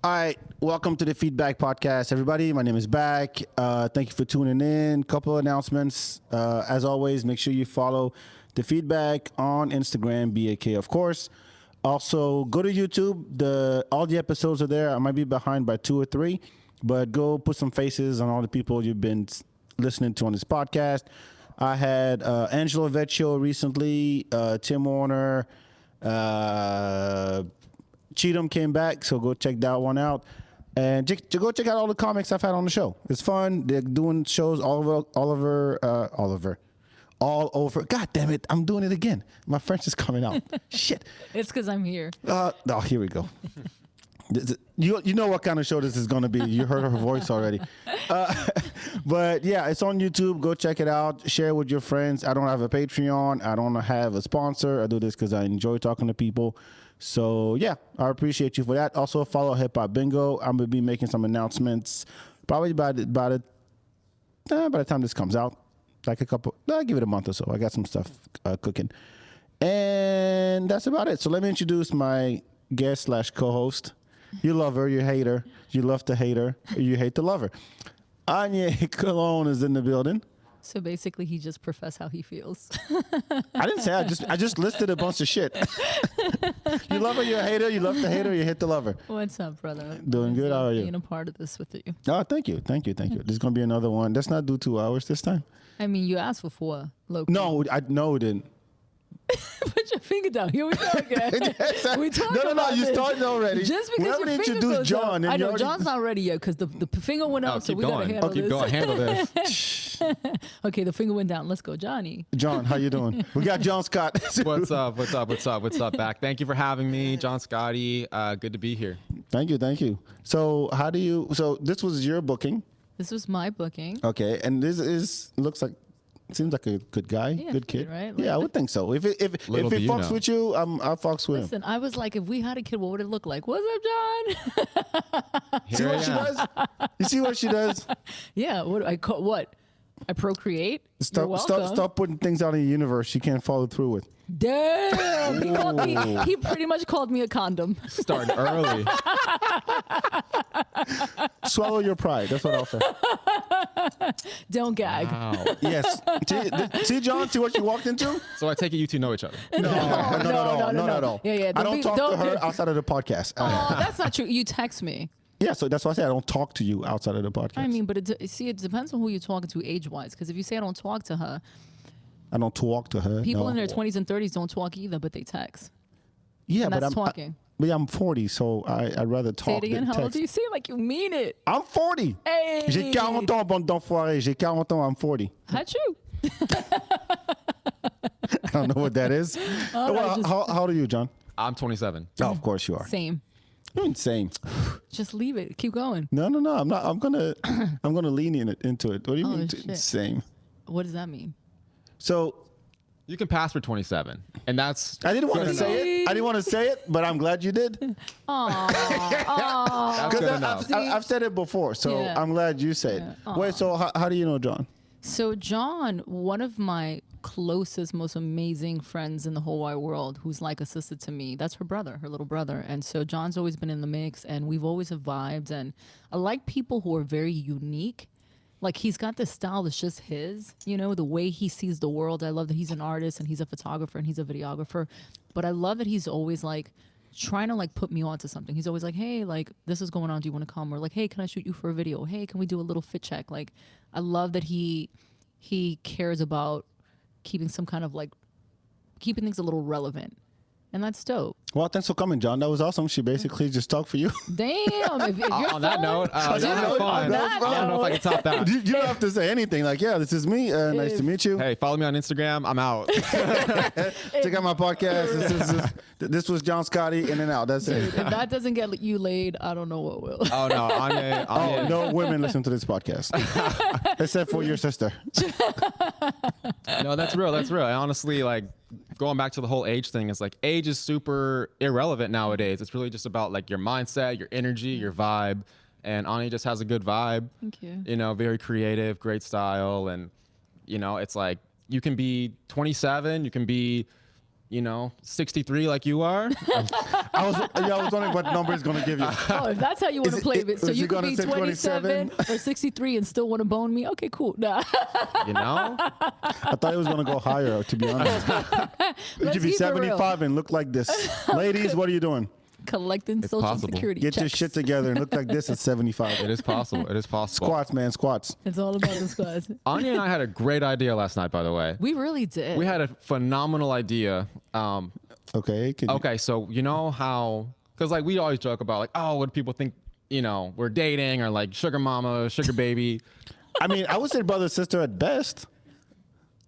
All right, welcome to the Feedbak Podcast, everybody. My name is Back. Thank you for tuning in. Couple announcements. As always, make sure you follow the Feedbak on Instagram, BAK, of course. Also, go to YouTube. All the episodes are there. I might be behind by 2 or 3, but go put some faces on all the people you've been listening to on this podcast. I had Angelo Vecchio recently, Tim Warner, Cheatham came back, so go check that one out. And go check out all the comics I've had on the show. It's fun. They're doing shows all over. God damn it, I'm doing it again. My French is coming out. Shit. It's because I'm here. Here we go. You know what kind of show this is going to be. You heard her voice already. But yeah, it's on YouTube. Go check it out. Share it with your friends. I don't have a Patreon. I don't have a sponsor. I do this because I enjoy talking to people. So yeah, I appreciate you for that. Also follow Hip Hop Bingo. I'm gonna be making some announcements probably by the time this comes out, like I'll give it a month or so. I got some stuff cooking, and that's about it. So let me introduce my guest / co-host. You love her, you hate her, you love to hate her, or you hate to love her. Annié Colón is in the building. So basically, he just professed how he feels. I didn't say. I just listed a bunch of shit. You love her, you hate her, you love to hate her, you hate to love her. What's up, brother? Doing good. How are you? Being a part of this with you. Oh, thank you. There's gonna be another one. Let's not do 2 hours this time. I mean, you asked for 4. Low-key. No, we didn't. Put your finger down. Here we go again. We No. You started already. Just because we your finger introduced goes John, up. and I know John's not ready yet because the finger went up, so we gotta handle this. Keep going. Handle this. Okay, the finger went down. Let's go, Johnny. John, how you doing? We got Jon Scott. What's up? Back. Thank you for having me, Jon Scotty. Good to be here. Thank you. So this was your booking. This was my booking. Okay, and this looks like. Seems like a good guy, Yeah, good kid, right? Yeah, I would think so. If it fucks with you, I'll fucks with him. Listen, I was like, if we had a kid, what would it look like? What's up, John? See what she does? You see what she does? Yeah. What? I procreate. You're welcome. Stop putting things out in the universe you can't follow through with. Damn! He pretty much called me a condom. Starting early. Swallow your pride. That's what I'll say. Don't gag. Wow. Yes. See, John? See what you walked into? So I take it you two know each other. No, not at all. Yeah. I don't talk to her outside of the podcast. Oh, that's not true. You text me. Yeah, so that's why I say I don't talk to you outside of the podcast. I mean, but it depends on who you're talking to age-wise. Because if you say I don't talk to her, I don't talk to her. people in their 20s and 30s don't talk either, but they text. Yeah, And but that's I'm talking. I'm 40, so I'd rather talk Say it again. than How old text. do you say? Like you mean it. I'm 40. Hey. J'ai 40 ans, bon d'enfoiré. J'ai 40 ans, I'm 40. How'd you? I don't know what that is. Well, how old are you, John? I'm 27. Oh, of course you are. Same. You're insane. Just leave it. Keep going. No, I'm not. I'm gonna lean into it. What do you mean shit. insane? What does that mean? So You can pass for 27, and that's. I didn't want to good say enough. it. I didn't want to say it, but I'm glad you did. That's good enough. I've said it before, so Yeah. I'm glad you say it. Wait, so how do you know John? So John, one of my closest, most amazing friends in the whole wide world, who's like a sister to me, that's her brother, her little brother. And so John's always been in the mix, and we've always have vibed. And I like people who are very unique. Like he's got this style that's just his, the way he sees the world. I love that he's an artist and he's a photographer and he's a videographer. But I love that he's always like trying to like put me onto something. He's always like, hey, like this is going on. Do you want to come? Or like, hey, can I shoot you for a video? Hey, can we do a little fit check? Like, I love that he cares about keeping some kind of like keeping things a little relevant. And that's dope. Well, thanks for coming, John. That was awesome. She basically just talked for you. Damn. If you're On that note, on fine. I don't know if I can top that. You don't have to say anything. Like, yeah, this is me. Nice to meet you. Hey, follow me on Instagram. I'm out. Check out my podcast. This was Jon Scotty, in and out. That's it. if that doesn't get you laid, I don't know what will. Oh no, Annié. No women listen to this podcast, except for your sister. No, that's real. That's real. I honestly, like, going back to the whole age thing, it's like age is super irrelevant nowadays. It's really just about like your mindset, your energy, your vibe. And Annié just has a good vibe. Thank you. Very creative, great style. And, it's like you can be 27, you can be 63 like you are. I was wondering what number he's gonna give you. Oh, if that's how you want to play it, so is you he could gonna be say 27 or 63 and still want to bone me. Okay, cool. Nah. I thought he was gonna go higher. To be honest, you should be keep it real. 75 and look like this. Ladies, what are you doing? Collecting Social possible. Security Get your checks. shit together and look like this at 75. It is possible. It is possible. Squats, man, squats. It's all about the squads. Annié and I had a great idea last night, by the way. We really did. We had a phenomenal idea. Okay. Okay, so you know how, because like we always joke about like, oh, what do people think, we're dating, or like sugar mama, sugar baby. I mean, I would say brother, sister at best.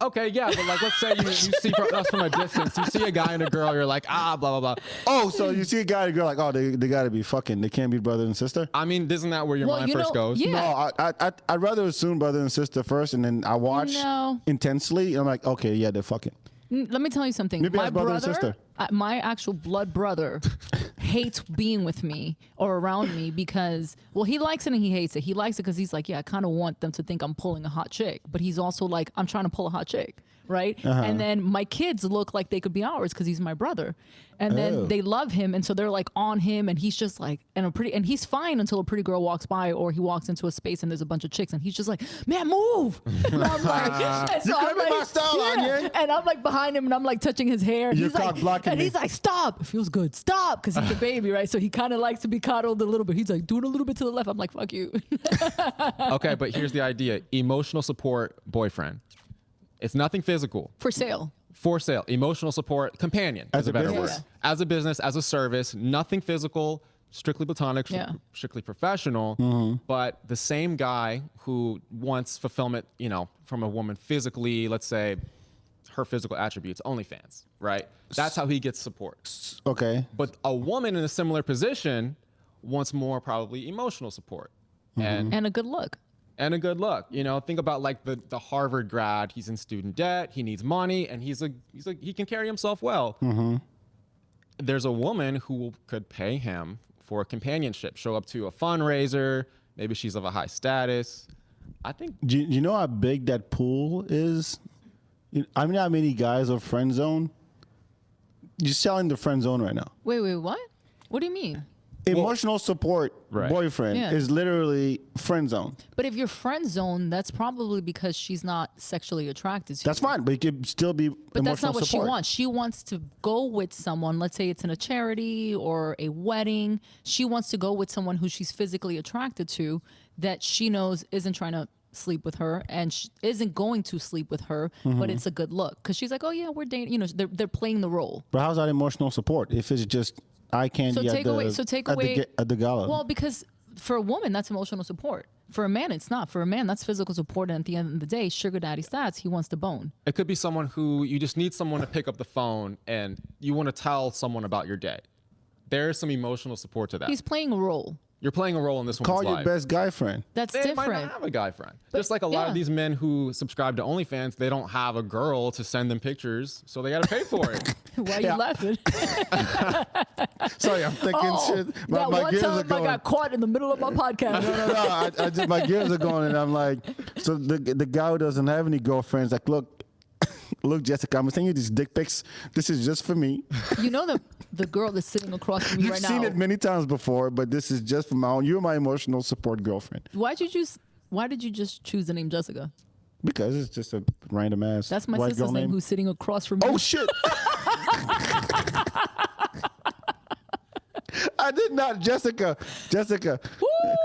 Okay, yeah, but like let's say you see us from a distance, you see a guy and a girl, you're like, blah, blah, blah. Oh, so you see a guy and a girl like, oh, they got to be fucking. They can't be brother and sister? I mean, isn't that where your mind first goes? Yeah. No, I'd rather assume brother and sister first, and then I watch intensely, and I'm like, okay, yeah, they're fucking. Let me tell you something. Maybe My that's brother and sister. My actual blood brother hates being with me or around me because, well, he likes it and he hates it. He likes it because he's like, yeah, I kind of want them to think I'm pulling a hot chick. But he's also like, I'm trying to pull a hot chick, right? And then my kids look like they could be ours because he's my brother. And then they love him, and so they're like on him, and he's just like, and he's fine until a pretty girl walks by, or he walks into a space and there's a bunch of chicks, and he's just like, man, move. And I'm like, and so I'm like, my style, Annié. and I'm like behind him, and I'm like touching his hair. You're He's like, cock-blocking and me. he's like, stop. It feels good. Stop, because he's a baby, right? So he kind of likes to be coddled a little bit. He's like, do it a little bit to the left. I'm like, fuck you. Okay, but here's the idea: emotional support boyfriend. It's nothing physical. For sale. For sale, emotional support companion is a better word. business. As a business, as a service, nothing physical, strictly platonic, strictly professional. But the same guy who wants fulfillment, from a woman physically, let's say her physical attributes, OnlyFans, right? That's how he gets support. Okay. But a woman in a similar position wants more probably emotional support. And a good look. And a good look. Think about like the Harvard grad. He's in student debt. He needs money, and he can carry himself well. There's a woman who could pay him for companionship, show up to a fundraiser. Maybe she's of a high status. I think. Do you know how big that pool is? I mean, how many guys are friend zone? You're selling the friend zone right now. Wait, what? What do you mean? Emotional support boyfriend is literally friend zone. But if you're friend zone, that's probably because she's not sexually attracted to you. That's fine, but it could still be But emotional that's not what support. she wants. She wants to go with someone, let's say it's in a charity or a wedding. She wants to go with someone who she's physically attracted to that she knows isn't trying to sleep with her and isn't going to sleep with her, but it's a good look. Because she's like, oh, yeah, we're dating. They're playing the role. But how's that emotional support if it's just eye candy at the gala? Well, because for a woman, that's emotional support. For a man, it's not. For a man, that's physical support. And at the end of the day, sugar daddy stats, he wants to bone. It could be someone who you just need someone to pick up the phone and you want to tell someone about your day. There's some emotional support to that. He's playing a role. You're playing a role in this one's Call your life. best guy friend. That's They different. might not have a guy friend. But, Just like a lot of these men who subscribe to OnlyFans, they don't have a girl to send them pictures, so they got to pay for it. Why are you laughing? Sorry, I'm thinking shit. That My one gears are time I going. got caught in the middle of my podcast. No. I just my gears are going, and I'm like, so the guy who doesn't have any girlfriends, like, look, Jessica, I'm sending you these dick pics. This is just for me. You know the girl that's sitting across from me You've right now. seen it many times before, but this is just for my own. You're my emotional support girlfriend. Why did you just choose the name Jessica? Because it's just a random ass. That's my white sister's girl name who's sitting across from me. Oh shit! I did not, Jessica. Jessica,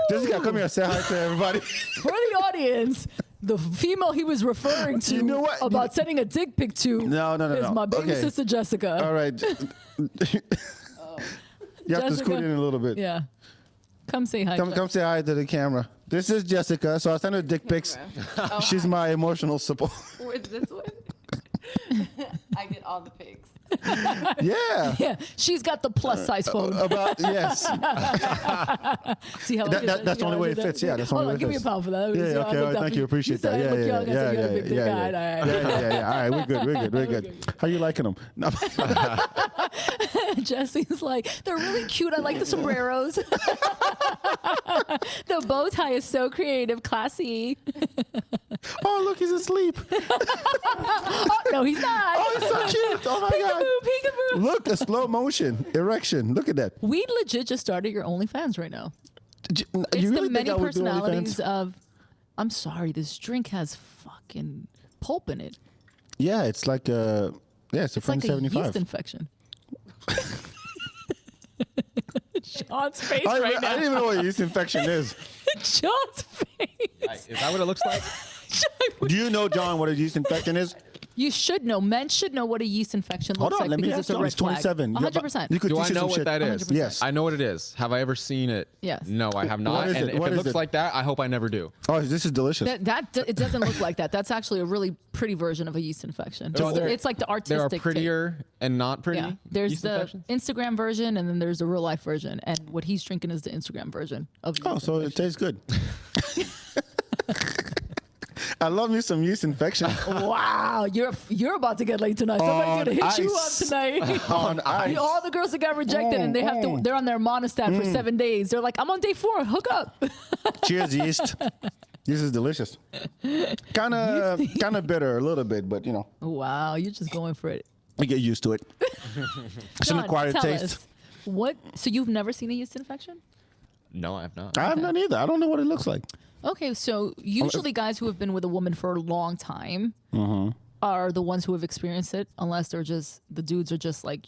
come here. Say hi to everybody. For the audience, the female he was referring to You know what? about sending a dick pic to is my baby Okay. sister Jessica. All right. You have to scoot in a little bit. Yeah. Come say hi. Come say hi to the camera. This is Jessica. So I sent her dick pics. She's my emotional support. With this one? I get all the pics. Yeah. Yeah, she's got the plus size phone. Yes. See how That's the only way it fits. Yeah, that's the only way it Give me a fits. pound for that. Yeah, okay. All right, thank you. Appreciate that. Yeah. All right, we're good. How you liking them? No. Jesse's like, they're really cute. I like the sombreros. The bow tie is so creative, classy. Oh, look, he's asleep. Oh, no, he's not. Oh, he's so cute. Oh my God. Peekaboo, peekaboo. Look, a slow motion erection. Look at that. We legit just started your OnlyFans right now. You It's really the think many I would do personalities OnlyFans? of. I'm sorry, this drink has fucking pulp in it. Yeah, it's like a it's a It's like French a 75. yeast infection. Sean's face I right didn't now. even know what a yeast infection is. Sean's face. Is that what it looks like? Do you know, John, what a yeast infection is? You should know. Men should know what a yeast infection Hold looks on, like let me because ask it's a John. red He's 27. flag. 100%. You could Do teach I you know some what shit. that is? 100%. Yes. I know what it is. Have I ever seen it? Yes. No, I have not. What is And it? if What it is looks it? like that, I hope I never do. Oh, this is delicious. It doesn't look like that. That's actually a really pretty version of a yeast infection. So It's, there- it's like the There artistic. are prettier and not pretty. Yeah. There's yeast the infections? Instagram version and then there's the real life version. And what he's drinking is the Instagram version of Oh, yeast so it infection. tastes good. I love me some yeast infection. Wow, you're about to get laid tonight. Somebody's gonna hit you up ice. tonight. On ice. All the girls that got rejected and they're on their monostat for 7 days. They're like, I'm on day 4. Hook up. Cheers, yeast. This is delicious. Kind of bitter a little bit, but you know, Wow, you're just going for it. you get used to it. It's an John, acquired tell taste. us, what? So you've never seen a yeast infection? No, I have not. I have none either. I don't know what it looks like. Okay, so usually guys who have been with a woman for a long time Mm-hmm. are the ones who have experienced it, unless they're just the dudes are just like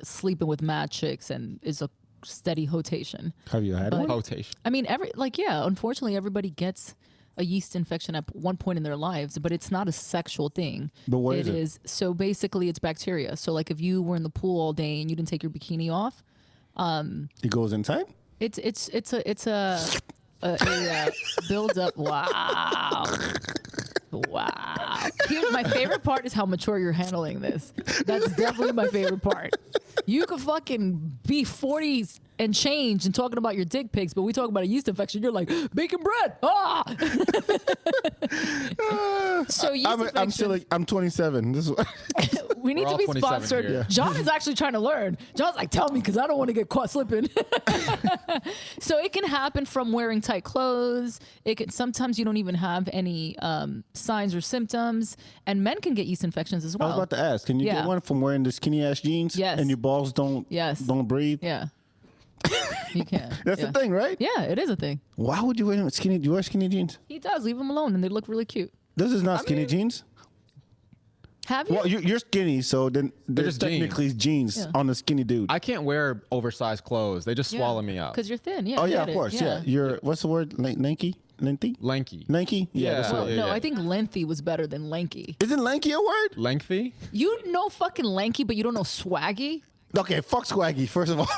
sleeping with mad chicks and is a steady rotation. Have you had one? Rotation. I mean, unfortunately, everybody gets a yeast infection at one point in their lives, but it's not a sexual thing. But what is it? It is, so basically it's bacteria. So like if you were in the pool all day and you didn't take your bikini off, It goes inside? it's a build up. Wow. Wow. My favorite part is how mature you're handling this. That's definitely my favorite part. You could fucking be 40s and change and talking about your dick pics, but we talk about a yeast infection. You're like, bacon bread. Ah! So yeast infection. I'm 27. This is what We need We're to all be 27 sponsored. here. John is actually trying to learn. John's like, tell me, because I don't want to get caught slipping. So it can happen from wearing tight clothes. It can sometimes you don't even have any signs or symptoms, and men can get yeast infections as I well. was about to ask. Can you Yeah. get one from wearing the skinny ass jeans? Yes. And your balls don't breathe? Yeah, you can. That's yeah. the thing, right? Yeah, it is a thing. Why would you wear skinny? Do you wear skinny jeans? He does. Leave them alone, and they look really cute. This is not skinny jeans. Have you? Well, you're skinny, so then there's just jeans. technically jeans Yeah. on the skinny dude. I can't wear oversized clothes. They just swallow me up. Because you're thin. Yeah. Oh I yeah, get of it. course. Yeah. You're what's the word? Lanky? Lengthy? Lanky. Lanky? Yeah. That's the Oh, word. no, I think lengthy was better than lanky. Isn't lanky a word? Lengthy? You know fucking lanky, but you don't know swaggy? Okay, fuck swaggy, first of all.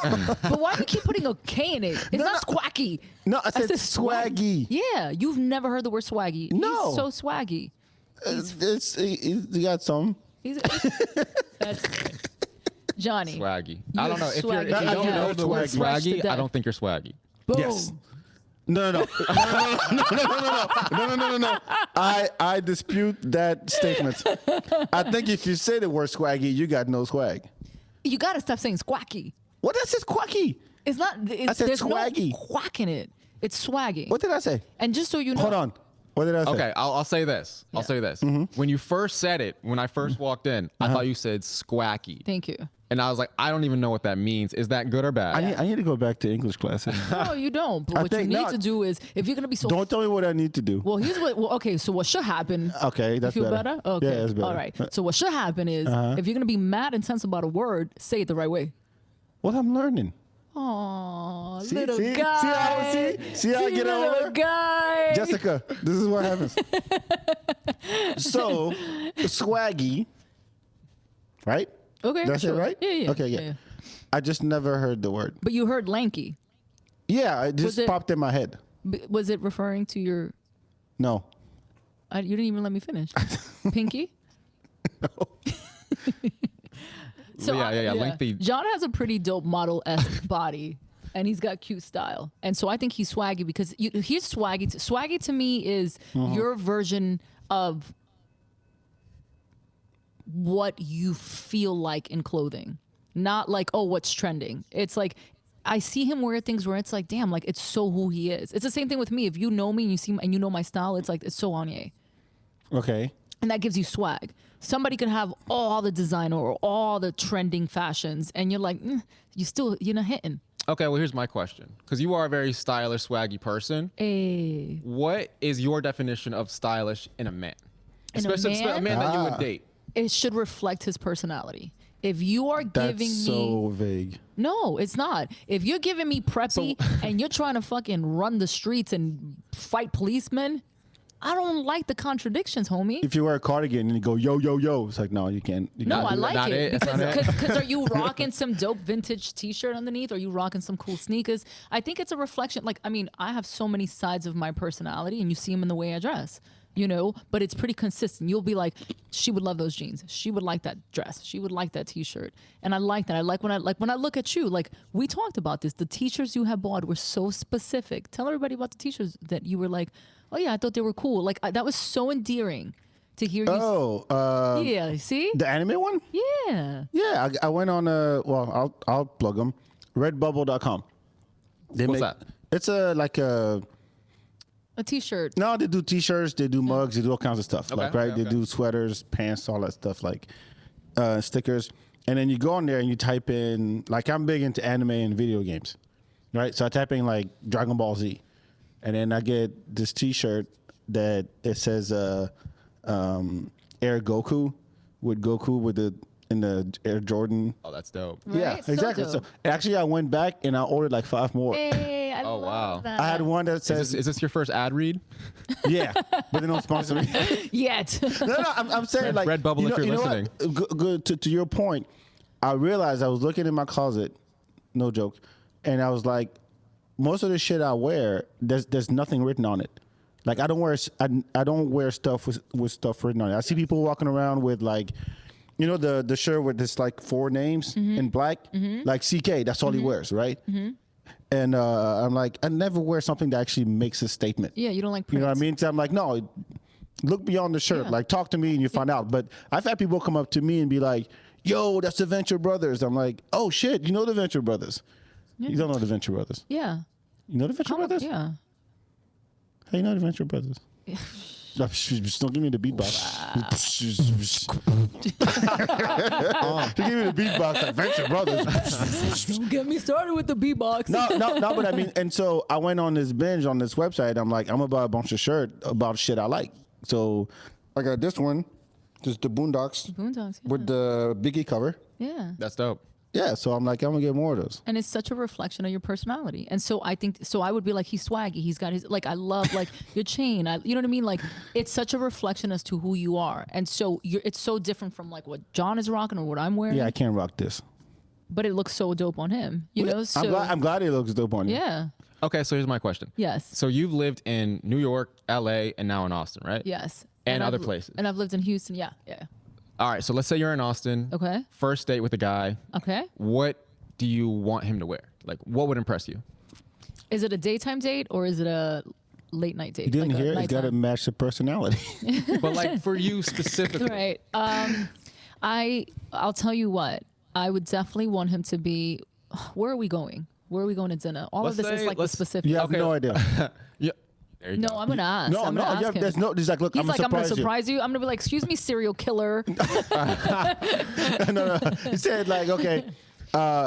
But why do you keep putting a K in it? It's not squacky. No, I said swaggy. Yeah, you've never heard the word swaggy. No. He's so swaggy. You got some. That's Johnny. Swaggy. You're I don't know. If you swaggy. don't Yeah. know the word Fresh to swaggy, death. I don't think you're swaggy. Boom. Yes. No. No. I dispute that statement. I think if you say the word swaggy, you got no swag. You gotta stop saying squacky. What that says quacky? It's not. It's, said there's swaggy. no quack in it. It's swaggy. What did I say? And just so you know, Hold on. What did I say? Okay, I'll say this. I'll say this. When you first said it, when I first walked in, I thought you said squacky. Thank you. And I was like, I don't even know what that means. Is that good or bad? I need to go back to English class. No, you don't. But I what you think need not. to do is, if you're gonna be so Don't tell me what I need to do. well, here's what. Well, okay, so what should happen? Okay, that's you feel better. better. Okay, Yeah, that's better. all right. So what should happen is, if you're gonna be mad and tense about a word, say it the right way. What I'm learning. Aw, See- little see- guy. see how I get little over? guy. Jessica, this is what happens. So, swaggy, right? Okay, That's sure. it, right? Yeah. Okay, yeah. I just never heard the word. But you heard lanky. Yeah, it just it- popped in my head. Was it referring to your? No. You didn't even let me finish. Pinky. So Yeah, lengthy. John has a pretty dope model-esque body, and he's got cute style. And so I think he's swaggy because he's swaggy. Swaggy to me is your version of what you feel like in clothing, not like, oh, what's trending. It's like, I see him wear things where it's like, damn, like it's so who he is. It's the same thing with me. If you know me and you see and you know my style, it's like it's so Annié. Okay. And that gives you swag. Somebody could have all the designer or all the trending fashions, and you're like, you're not hitting. Okay, well, here's my question. Because you are a very stylish, swaggy person. Hey. What is your definition of stylish in a man? In a Especially a man? man that you would date. It should reflect his personality. If you are giving That's so vague. No, it's not. If you're giving me preppy and you're trying to fucking run the streets and fight policemen, I don't like the contradictions, homie. If you wear a cardigan and you go yo yo yo, it's like no, you can't. No, I like Not it it. That's not it. because are you rocking some dope vintage T-shirt underneath? Or are you rocking some cool sneakers? I think it's a reflection. Like, I mean, I have so many sides of my personality, and you see them in the way I dress. You know, but it's pretty consistent. You'll be like, she would love those jeans. She would like that dress. She would like that T-shirt. And I like that. I like when I look at you. Like, we talked about this. The T-shirts you have bought were so specific. Tell everybody about the T-shirts that you were like, oh yeah, I thought they were cool. Like that was so endearing to hear you. Oh, yeah. See? the anime one? Yeah. Yeah, I went on I'll plug them. Redbubble.com. What's that? It's A T-shirt. no, they do T-shirts, they do mugs, they do all kinds of stuff. Okay, Right? okay, They do sweaters, pants, all that stuff, like stickers. And then you go on there and you type in, like, I'm big into anime and video games, right? So I type in like Dragon Ball Z, and then I get this T-shirt that it says Air Goku with the Air Jordan. Oh, that's dope. Right? Yeah, So exactly. dope. So actually, I went back and I ordered like 5 more. Hey, I Oh, love wow. that. I had one that says, Is this your first ad read? yeah, but they don't sponsor me. Yet. No, I'm saying like Redbubble, if you're listening. Good to your point. I realized I was looking in my closet, no joke, and I was like, most of the shit I wear, there's nothing written on it. Like I don't wear stuff with stuff written on it. I see people walking around with like, you know, the shirt with this like 4 names in black, like CK. That's all he wears, right? And I'm like, I never wear something that actually makes a statement. Yeah, you don't like You know what I prints. mean? So I'm like, no, look beyond the shirt. Yeah. Like, talk to me and you find out. But I've had people come up to me and be like, yo, that's the Venture Brothers. I'm like, oh, shit, you know the Venture Brothers. You don't know the Venture Brothers. Yeah. You know the Venture Brothers? Yeah. How you know the Venture Brothers? Just don't give me the beatbox. Give me the beatbox like Venture Brothers. Don't get me started with the beatbox. No, but I mean, and so I went on this binge on this website. I'm like, I'm gonna buy a bunch of shirt about shit I like. So I got this one, just the Boondocks Boondocks. Yeah. with the Biggie cover. Yeah. That's dope. Yeah, so I'm like, I'm gonna get more of those. And it's such a reflection of your personality. And so I think, so I would be like, he's swaggy. He's got his, like, I love like your chain. You know what I mean? Like, it's such a reflection as to who you are. And so it's so different from like what John is rocking or what I'm wearing. Yeah, I can't rock this. But it looks so dope on him, you know? So I'm glad it looks dope on you. yeah. Okay, so here's my question. Yes. So you've lived in New York, LA, and now in Austin, right? Yes. And other I've- places. And I've lived in Houston. Yeah. Yeah. All right, so let's say you're in Austin. Okay. First date with a guy. Okay. What do you want him to wear? Like, what would impress you? Is it a daytime date or is it a late night date? You didn't like a hear it? It's got to nighttime? match the personality. But like for you specifically. Right. I'll tell you what. I would definitely want him to be. Where are we going? Where are we going to dinner? All Let's of this is say- like the let's- specific. You have Okay. no idea. Yeah. There you No, go. I'm gonna ask. I'm gonna ask him. There's no. He's like, look, He's I'm like, gonna I'm gonna surprise surprise you. I'm gonna be like, excuse me, serial killer. you. No. He said like, okay,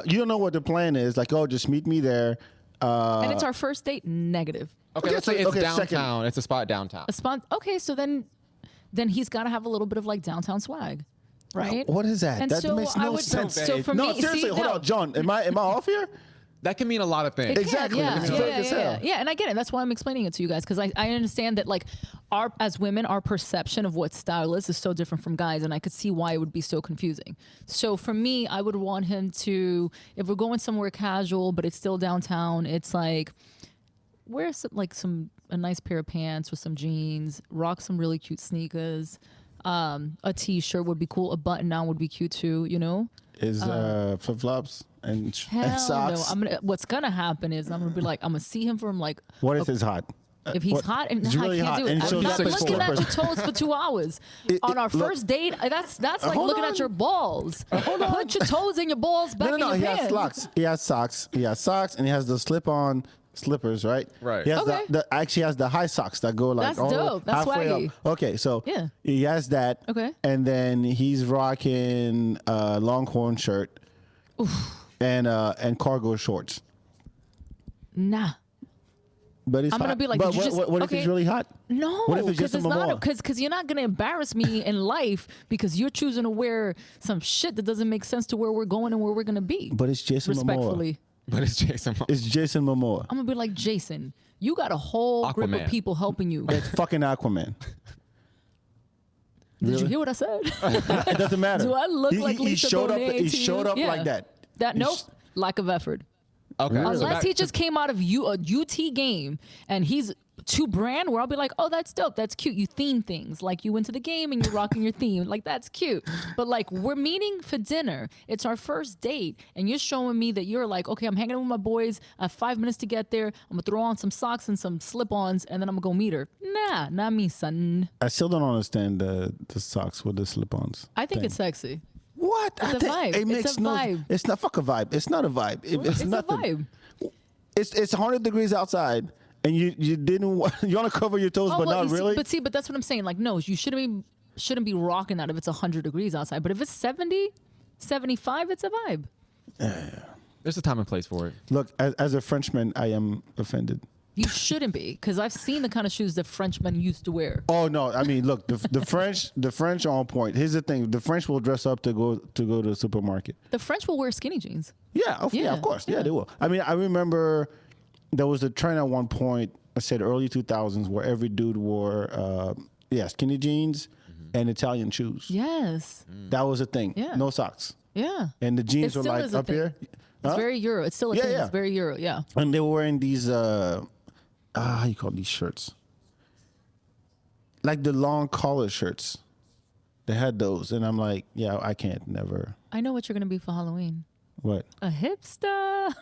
you don't know what the plan is. Like, oh, just meet me there. And it's our first date. Negative. Okay, Okay, let's so- say it's okay, second. downtown. It's a spot downtown. Okay, so then he's got to have a little bit of like downtown swag, right? What is that? And That so makes I no would, sense. So for No, me, seriously, see, hold no. on, John. Am I off here? That can mean a lot of things. It Exactly. Can, It's yeah, fake yeah, as yeah, hell. yeah, and I get it. That's why I'm explaining it to you guys because I understand that like as women, our perception of what style is so different from guys, and I could see why it would be so confusing. So for me, I would want him to, if we're going somewhere casual but it's still downtown, it's like wear a nice pair of pants with some jeans, rock some really cute sneakers. A t-shirt would be cool. A button-down would be cute too. You know. Is flip-flops and Hell socks. no! What's gonna happen is I'm gonna be like, I'm gonna see him from like. What if it's hot? If he's hot and It's really I can't hot, do it. and I'm shows not up in looking at slippers. your toes for 2 hours. On our first date, that's like hold looking on. at your balls. Put your toes and your balls back No. in your He pants. has socks. He has socks. He has socks, and he has the slip-on slippers, right? Right. He has Okay. actually has the high socks that go like That's all dope. That's halfway swaggy. up. Okay, so Yeah. he has that. Okay. And then he's rocking a Longhorn shirt and cargo shorts. Nah. But he's I'm hot. gonna be like, but did you what just- if he's okay. really hot? No, What if it's because Jason it's not Momoa? because you're not gonna embarrass me in life because you're choosing to wear some shit that doesn't make sense to where we're going and where we're gonna be. But it's Jason Momoa. Respectfully, But it's Jason Momoa. It's Jason Momoa. I'm gonna be like, Jason, you got a whole group Aquaman. of people helping you. It's fucking Aquaman. Did you Really? hear what I said? It doesn't matter. Do I look like he Lisa showed up. Bonet He to you? showed up Yeah. like that. That He nope, sh- lack of effort. Okay. Really? so Unless that- he just came out of a UT game and he's to brand where I'll be like, oh, that's dope. That's cute. You theme things. Like you went to the game and you're rocking your theme. Like that's cute. But like we're meeting for dinner. It's our first date. And you're showing me that you're like, okay, I'm hanging out with my boys. I have 5 minutes to get there. I'm going to throw on some socks and some slip-ons and then I'm going to go meet her. Nah, not me, son. I still don't understand the socks with the slip-ons. I think thing. it's sexy. What? It's a vibe. It It's makes a no. vibe. It's not fuck a vibe. It's not a vibe. It's It's nothing. a vibe. It's 100 degrees outside, and you didn't want, you want to cover your toes, but well, not you really. but that's what I'm saying. Like, no, you shouldn't be rocking that if it's 100 degrees outside. But if it's 70, 75, it's a vibe. There's a time and place for it. Look, as a Frenchman, I am offended. You shouldn't be, because I've seen the kind of shoes that Frenchmen used to wear. Oh no! I mean, look, the French are on point. Here's the thing: the French will dress up to go to the supermarket. The French will wear skinny jeans. Yeah, of Yeah, course. Yeah, yeah. they will. I mean, I remember there was a trend at one point, I said early 2000s, where every dude wore, skinny jeans and Italian shoes. Yes. That was a thing. Yeah. No socks. Yeah. And the jeans It were still like is a up thing. here. It's Huh? very Euro. It's still a Yeah, thing. yeah. It's very Euro. Yeah. And they were wearing these, how you call these shirts? Like the long collar shirts. They had those. And I'm like, yeah, I can't never. I know what you're going to be for Halloween. What? A hipster.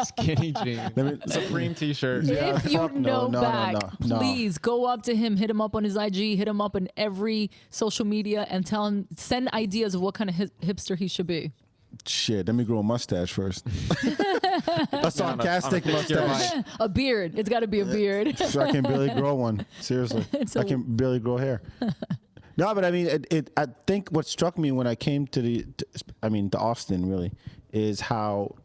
Skinny jeans. Supreme t-shirt. Yeah, If you fuck know no, back, no. please go up to him, hit him up on his IG, hit him up on every social media, and tell him, send ideas of what kind of hipster he should be. Shit, let me grow a mustache first. A sarcastic on a figure mustache. A beard. It's got to be a beard. So I can barely grow one. Seriously, I can barely grow hair. No, but I mean, I think what struck me when I came to Austin really, is how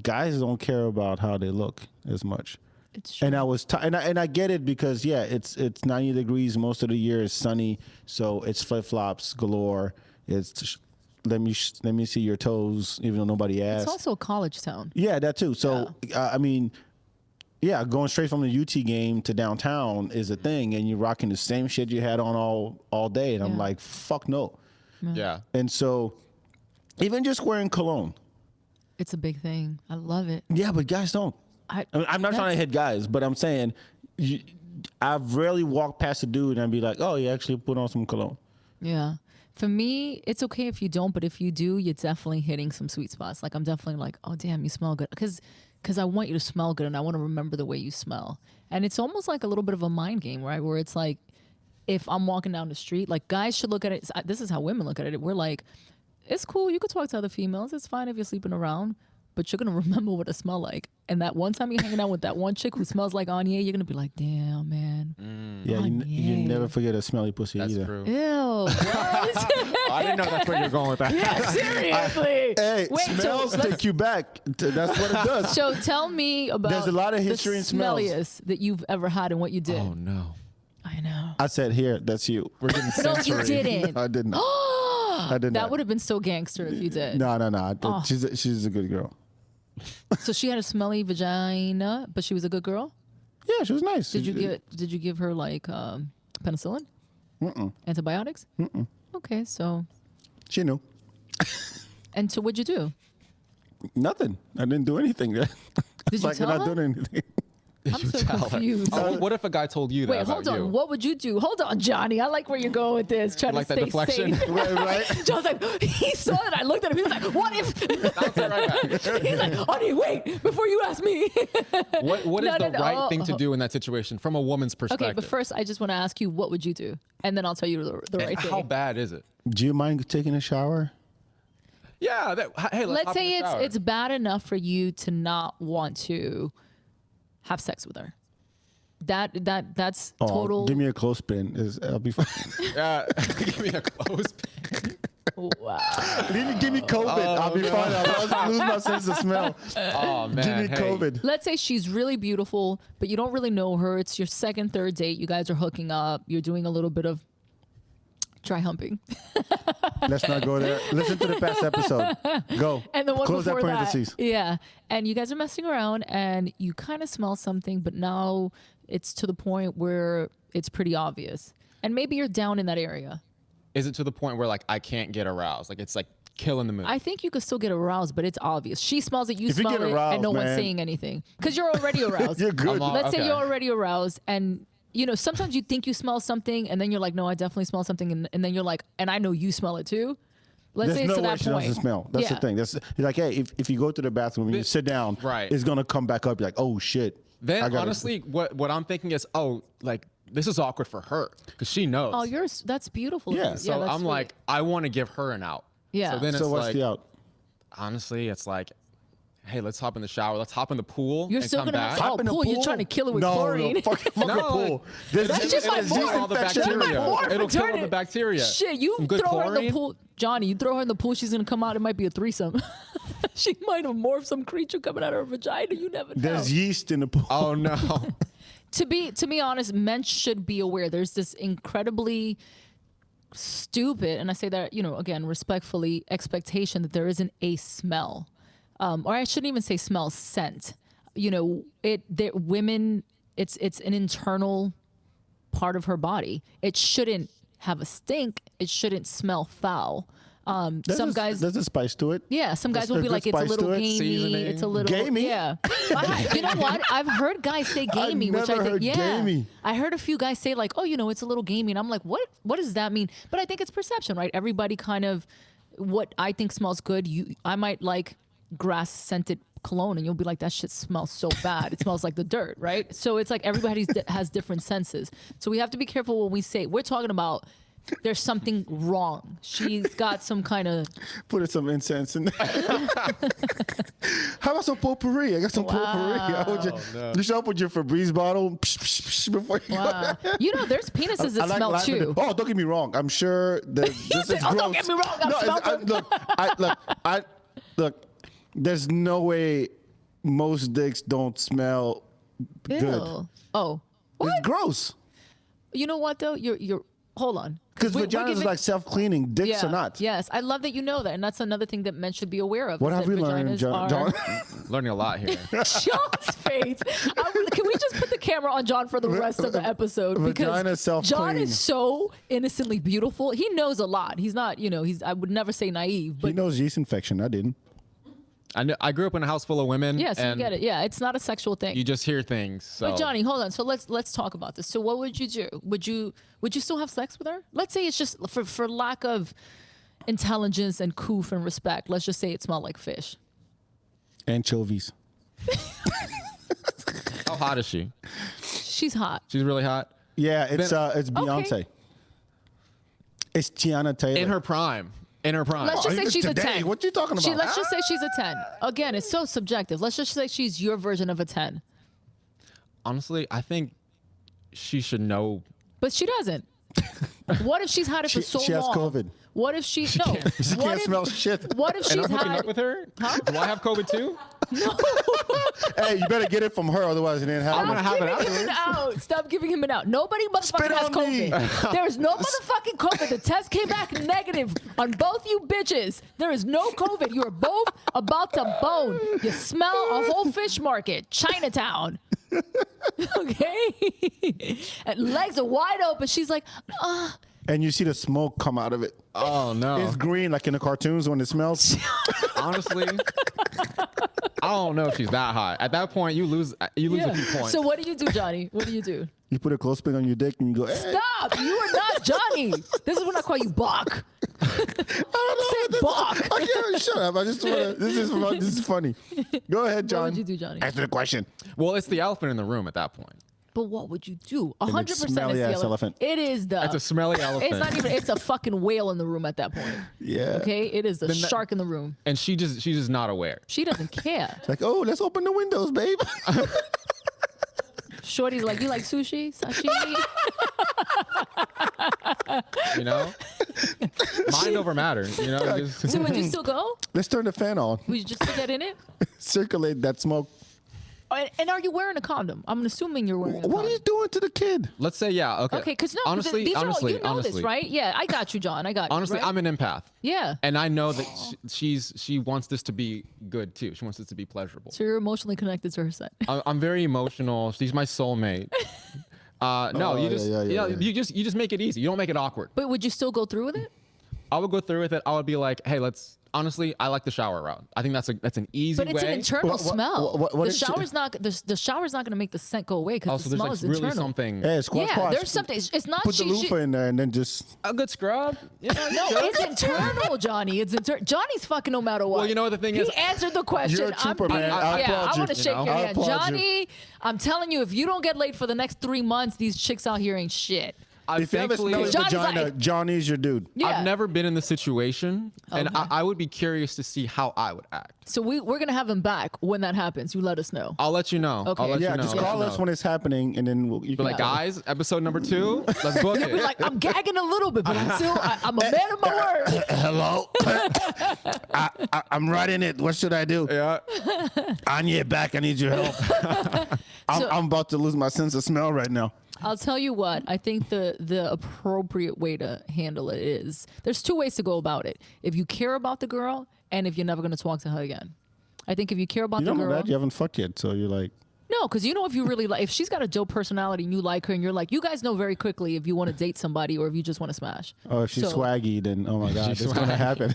guys don't care about how they look as much. It's true. And I was, and I get it because it's 90 degrees most of the year. It's sunny, so it's flip flops galore. It's let me see your toes, even though nobody asked. It's also a college town. Yeah, that too. So I mean, yeah, going straight from the UT game to downtown is a thing, and you're rocking the same shit you had on all day, and I'm Yeah. like, fuck no. Yeah. And so, even just wearing cologne, It's a big thing. I love it. yeah, but guys don't. I mean, I'm not trying to hit guys, but I'm saying, I've rarely walked past a dude and be like, oh, you actually put on some cologne. Yeah. For me, it's okay if you don't, but if you do, you're definitely hitting some sweet spots. Like I'm definitely like, oh damn, you smell good, because I want you to smell good and I want to remember the way you smell. And it's almost like a little bit of a mind game, right? Where it's like, if I'm walking down the street, like guys should look at it. This is how women look at it. We're like, it's cool. You could talk to other females. It's fine if you're sleeping around, but you're gonna remember what it smell like. And that one time you're hanging out with that one chick who smells like Annié, you're gonna be like, damn man. Yeah, you Annié. never forget a smelly pussy That's either. true. Ew. What? I didn't know that's where you're going with that. Yeah, seriously. Hey, Wait, so smells let's- take you back. That's what it does. So tell me about There's a lot of history the in smells. smelliest that you've ever had and what you did. Oh no. I know. I said, here, that's you. We're getting No, you sensory. didn't. I did not. I did That not. would have been so gangster if you did. No. Oh. She's a good girl. So she had a smelly vagina, but she was a good girl. Yeah, she was nice. Did you give her like penicillin? Antibiotics? Okay, so She knew. and so what'd you do? Nothing. I didn't do anything. Did you Like, tell you're not her? doing anything. I'm so confused. Oh, what if a guy told you that? Wait, hold on. What would you do? Hold on, Johnny. I like where you're going with this. Trying like to that stay deflection? safe. Right? John's like, he saw it. I looked at him. He was like, what if? Bounce it right back. He's like, Annié, wait, before you ask me. What is the right thing to do in that situation from a woman's perspective? Okay, but first, I just want to ask you, what would you do? And then I'll tell you the right thing. How bad is it? Do you mind taking a shower? Yeah. Hey, let's hop in say the shower. it's bad enough for you to not want to have sex with her. That's total. Give me a clothespin. I'll be fine. Yeah. Give me a close. Wow. Give me COVID. I'll be fine. I'll lose my sense of smell. Oh man. Give me COVID. Let's say she's really beautiful, but you don't really know her. It's your second, third date. You guys are hooking up. You're doing a little bit of dry humping. Let's not go there. Listen to the past episode. Go. And the one Close before that parentheses. yeah. And you guys are messing around, and you kind of smell something, but now it's to the point where it's pretty obvious. And maybe you're down in that area. Is it to the point where like I can't get aroused? Like it's like killing the mood. I think you could still get aroused, but it's obvious. She smells it, you If you smell get it, aroused, and no one's man. saying anything. Because you're already aroused. You're good. Let's say Okay. you're already aroused, and you know, sometimes you think you smell something, and then you're like, no, I definitely smell something, and then you're like, and I know you smell it too. Let's say There's it's no to way that she point. doesn't smell. That's the Yeah. thing. That's like, hey, if you go to the bathroom and you sit down, Right. it's gonna come back up. You're like, oh shit. I Then gotta- honestly, what I'm thinking is, oh, like this is awkward for her because she knows. Oh, that's beautiful. Yeah. so that's I'm sweet. like, I want to give her an out. Yeah. So then So it's what's like, the out? honestly, it's like, hey, let's hop in the shower. Let's hop in the pool. You're and still come gonna back. have to Hop in the pool. You're pool? trying to kill it with no, chlorine. No, fuck a No, pool. There's That's just my It'll point. kill all the infection. bacteria. More It'll kill all the fraternity. bacteria. Shit, you Some good throw her in the chlorine. pool, Johnny. You throw her in the pool, she's gonna come out. It might be a threesome. She might have morphed some creature coming out of her vagina. You never know. There's yeast in the pool. Oh no. To be honest, men should be aware. There's this incredibly stupid, and I say that, you know, again, respectfully, expectation that there isn't a smell, or I shouldn't even say smell, scent. You know, women, it's an internal part of her body. It shouldn't have a stink. It shouldn't smell foul. Some guys, There's a spice to it. yeah, some guys There's will a be good like, it's a spice little to it. gamey. Seasoning. It's a little Gamey? yeah. But you know what? I've heard guys say gamey, which I never think, heard yeah. gamey. I heard a few guys say like, oh, you know, it's a little gamey, and I'm like, what does that mean? But I think it's perception, right? Everybody kind of, what I think smells good, I might like grass scented cologne, and you'll be like, that shit smells so bad. It smells like the dirt, right? So it's like everybody has different senses. So we have to be careful when we say, we're talking about there's something wrong. She's got some kind of Put some incense in there. How about some potpourri? I got some potpourri. I would you show up with your Febreze bottle before you wow. You know, there's penises that I like smell lavender. too. Oh, don't get me wrong. I'm sure that this said, is "Oh, gross. don't get me wrong, I've No, smelled them." look. There's no way most dicks don't smell good. Ew. Oh, what? It's gross. You know what though? You're hold on. Because we're vaginas is giving- like self-cleaning. Dicks yeah, are not. Yes, I love that you know that, and that's another thing that men should be aware of. What is have that we learned, vaginas John? are- Learning a lot here. John's face. Can we just put the camera on John for the rest of the episode? Vagina Because self-clean. John is so innocently beautiful. He knows a lot. He's not, you know, I would never say naive, He but knows yeast infection. I didn't. I grew up in a house full of women. yes, you and get it. Yeah, it's not a sexual thing. You just hear things. So. But Johnny, hold on. So let's talk about this. So what would you do? Would you still have sex with her? Let's say it's just for lack of intelligence and coof and respect. Let's just say it smelled like fish. Anchovies. How hot is she? She's hot. She's really hot. Yeah, it's Beyonce. It's Tiana Taylor. In her prime. Let's just say she's Today, a 10. what you talking about? Let's just say she's a 10. Again, it's so subjective. Let's just say she's your version of a 10. Honestly, I think she should know. But she doesn't. What if she's had it for so long? She has COVID. What if she no? She what can't if, smell shit. What if And she's I'm hooking had up with her? Do I have COVID too? Hey, you better get it from her, otherwise it ain't I'm happening. gonna have it Stop giving him an out. Stop giving him an out. Nobody Spit motherfucking has on me. COVID. There is no motherfucking COVID. The test came back negative on both you bitches. There is no COVID. You are both about to bone. You smell a whole fish market, Chinatown. Okay? And legs are wide open. She's like, and you see the smoke come out of it. Oh no. It's green like in the cartoons when it smells. Honestly, I don't know if she's that hot. At that point, you lose a few points. So what do you do, Johnny? What do you do? You put a clothespin on your dick and you go, hey. Stop! You are not Johnny. This is when I call you Bach. I don't know. Bach. I can't shut up. I just want to. This is funny. Go ahead, John. What would you do, Johnny? Answer the question. Well, it's the elephant in the room at that point. But what would you do? 100% is the smelly-ass elephant. It is the. It's a smelly elephant. It's not even. It's a fucking whale in the room at that point. Yeah. Okay. It is the shark in the room. And she's just not aware. She doesn't care. It's like, oh, let's open the windows, babe. Shorty's like, you like sushi, sashimi? You know, mind over matter. You know, just, So would you still go? Let's turn the fan on. Would you just stick that in it? Circulate that smoke. And are you wearing a condom? I'm assuming you're wearing a condom. What are you doing to the kid? let's say yeah. Okay. Okay, because no, honestly, these honestly, are all, you know honestly, this, right? Yeah, I got you, John. I got you. honestly, right? I'm an empath. Yeah. And I know that she wants this to be good too. She wants this to be pleasurable. So you're emotionally connected to her set. I'm very emotional. She's my soulmate. No, you just yeah. you just make it easy. You don't make it awkward. But would you still go through with it? I would go through with it. I would be like, hey, let's. Honestly, I like the shower route. I think that's an easy But it's way. an internal smell. what the is she- shower's not the shower's not going to make the scent go away because Also, the there's smell like is really internal. something. Hey, squash, Yeah, squash. there's something. It's not. Put the loofah in there and then just. A good scrub. You know, No, it's internal, Johnny. It's Johnny's fucking no matter what. Well, you know what the thing he is? ansed the question. You're a trooper, being- man. I yeah, applaud I you. want to shake You know? your I hand, applaud you. Johnny. I'm telling you, if you don't get laid for the next 3 months, these chicks out here ain't shit. If you have a smelly Johnny's vagina, like- Johnny's your dude. Yeah. I've never been in the situation, and Okay. I would be curious to see how I would act. So we're gonna have him back when that happens. You let us know. I'll let you know. Okay. I'll let Yeah, you know. just I'll let call you us know. when it's happening, and then you Be can. like, guys, episode number 2, let's book Be it. like, I'm gagging a little bit, but I'm a man of my word. Hello. I'm writing it. What should I do? Yeah. Annié, back. I need your help. I'm about to lose my sense of smell right now. I'll tell you what, I think the appropriate way to handle it is there's 2 ways to go about it. If you care about the girl and if you're never going to talk to her again. I think if you care about You the don't know girl. that. You haven't fucked yet, so you're like. No, because you know if you really like, if she's got a dope personality and you like her and you're like, you guys know very quickly if you want to date somebody or if you just want to smash. Oh, if she's So- swaggy, then oh my god, She's it's gonna swaggy. happen.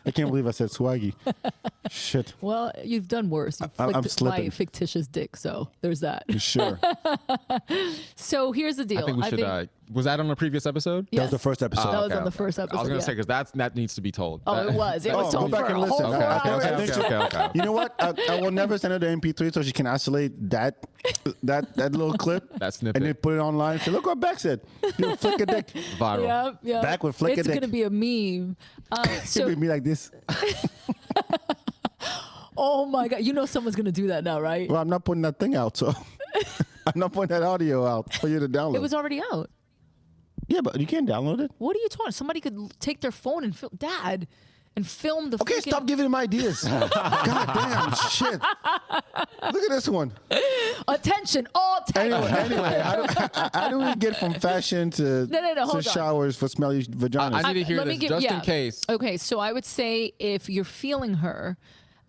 I can't believe I said swaggy. Shit. Well, you've done worse. You I'm flicked my slipping. fictitious dick, so there's that. Sure. So here's the deal. I think we should. Was that on the previous episode? That was the first episode. That was Okay, on the okay. first episode. I was gonna yeah. say because that needs to be told. Oh, it was. It was Oh, told go for back a and whole listen. 4 hours. Okay. You know what? I will never send her the MP3 so she can isolate that little clip. That snippet. And then put it online. Say, look what Beck said. You flick a dick. Viral. Yeah, yeah. Back with flick a It's dick. gonna be a meme. It would be like this. Oh my god, you know someone's gonna do that now, right? Well, I'm not putting that thing out, so I'm not putting that audio out for you to download. It was already out. Yeah, but you can't download it. What are you talking? Somebody could take their phone and film, Dad, and film the. Okay, freaking- stop giving him ideas. God damn, shit. Look at this one. Attention, all Anyway, how do we get from fashion to, No, hold on. showers for smelly vaginas? I need to hear Let me this give- just yeah. in case. Okay, so I would say if you're feeling her,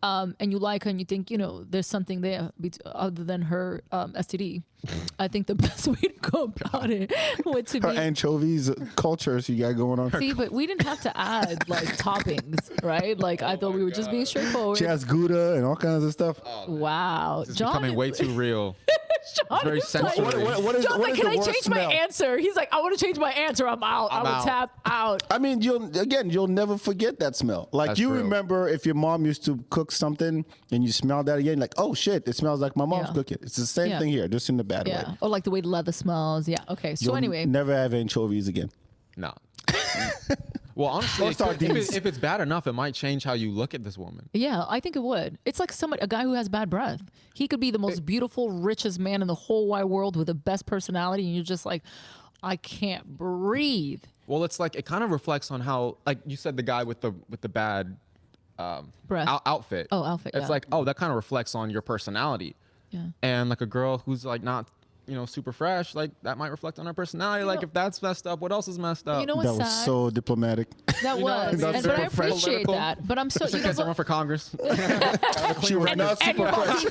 and you like her, and you think there's something there other than her STD, I think the best way to go about it would to Her be. anchovies cultures you got going on. See, but we didn't have to add like toppings, right? Like I thought we were just being straightforward. She has Gouda and all kinds of stuff. Wow, It's John becoming is- way too real. John very is like- sensual. What is, John's what like, is can the I worst change smell? my answer? He's like, I want to change my answer. I'm out. I I'm would out. tap out. I mean, you'll never forget that smell. Like That's you true. remember if your mom used to cook something and you smell that again, like, oh shit, it smells like my mom's Yeah. cooking. It's the same Yeah. thing here, just in the bad Yeah. way. Or like the way the leather smells. Yeah. Okay. So You'll anyway, never have anchovies again. No. Well, honestly, Or it could- sardines. if it's bad enough, it might change how you look at this woman. yeah, I think it would. It's like a guy who has bad breath. He could be the most beautiful, richest man in the whole wide world with the best personality, and you're just like, I can't breathe. Well, it's like it kind of reflects on how, like you said, the guy with the bad Breath. outfit. Oh, outfit, It's yeah. like, oh, that kind of reflects on your personality. Yeah. And like a girl who's like not, super fresh, like that might reflect on her personality. Like if that's messed up, what else is messed up? You know what's That was sad? so diplomatic. That You know what I was, mean? and, but I Super fresh. appreciate Political. that. But I'm so Just in case I run for Congress. She was not and super your fresh.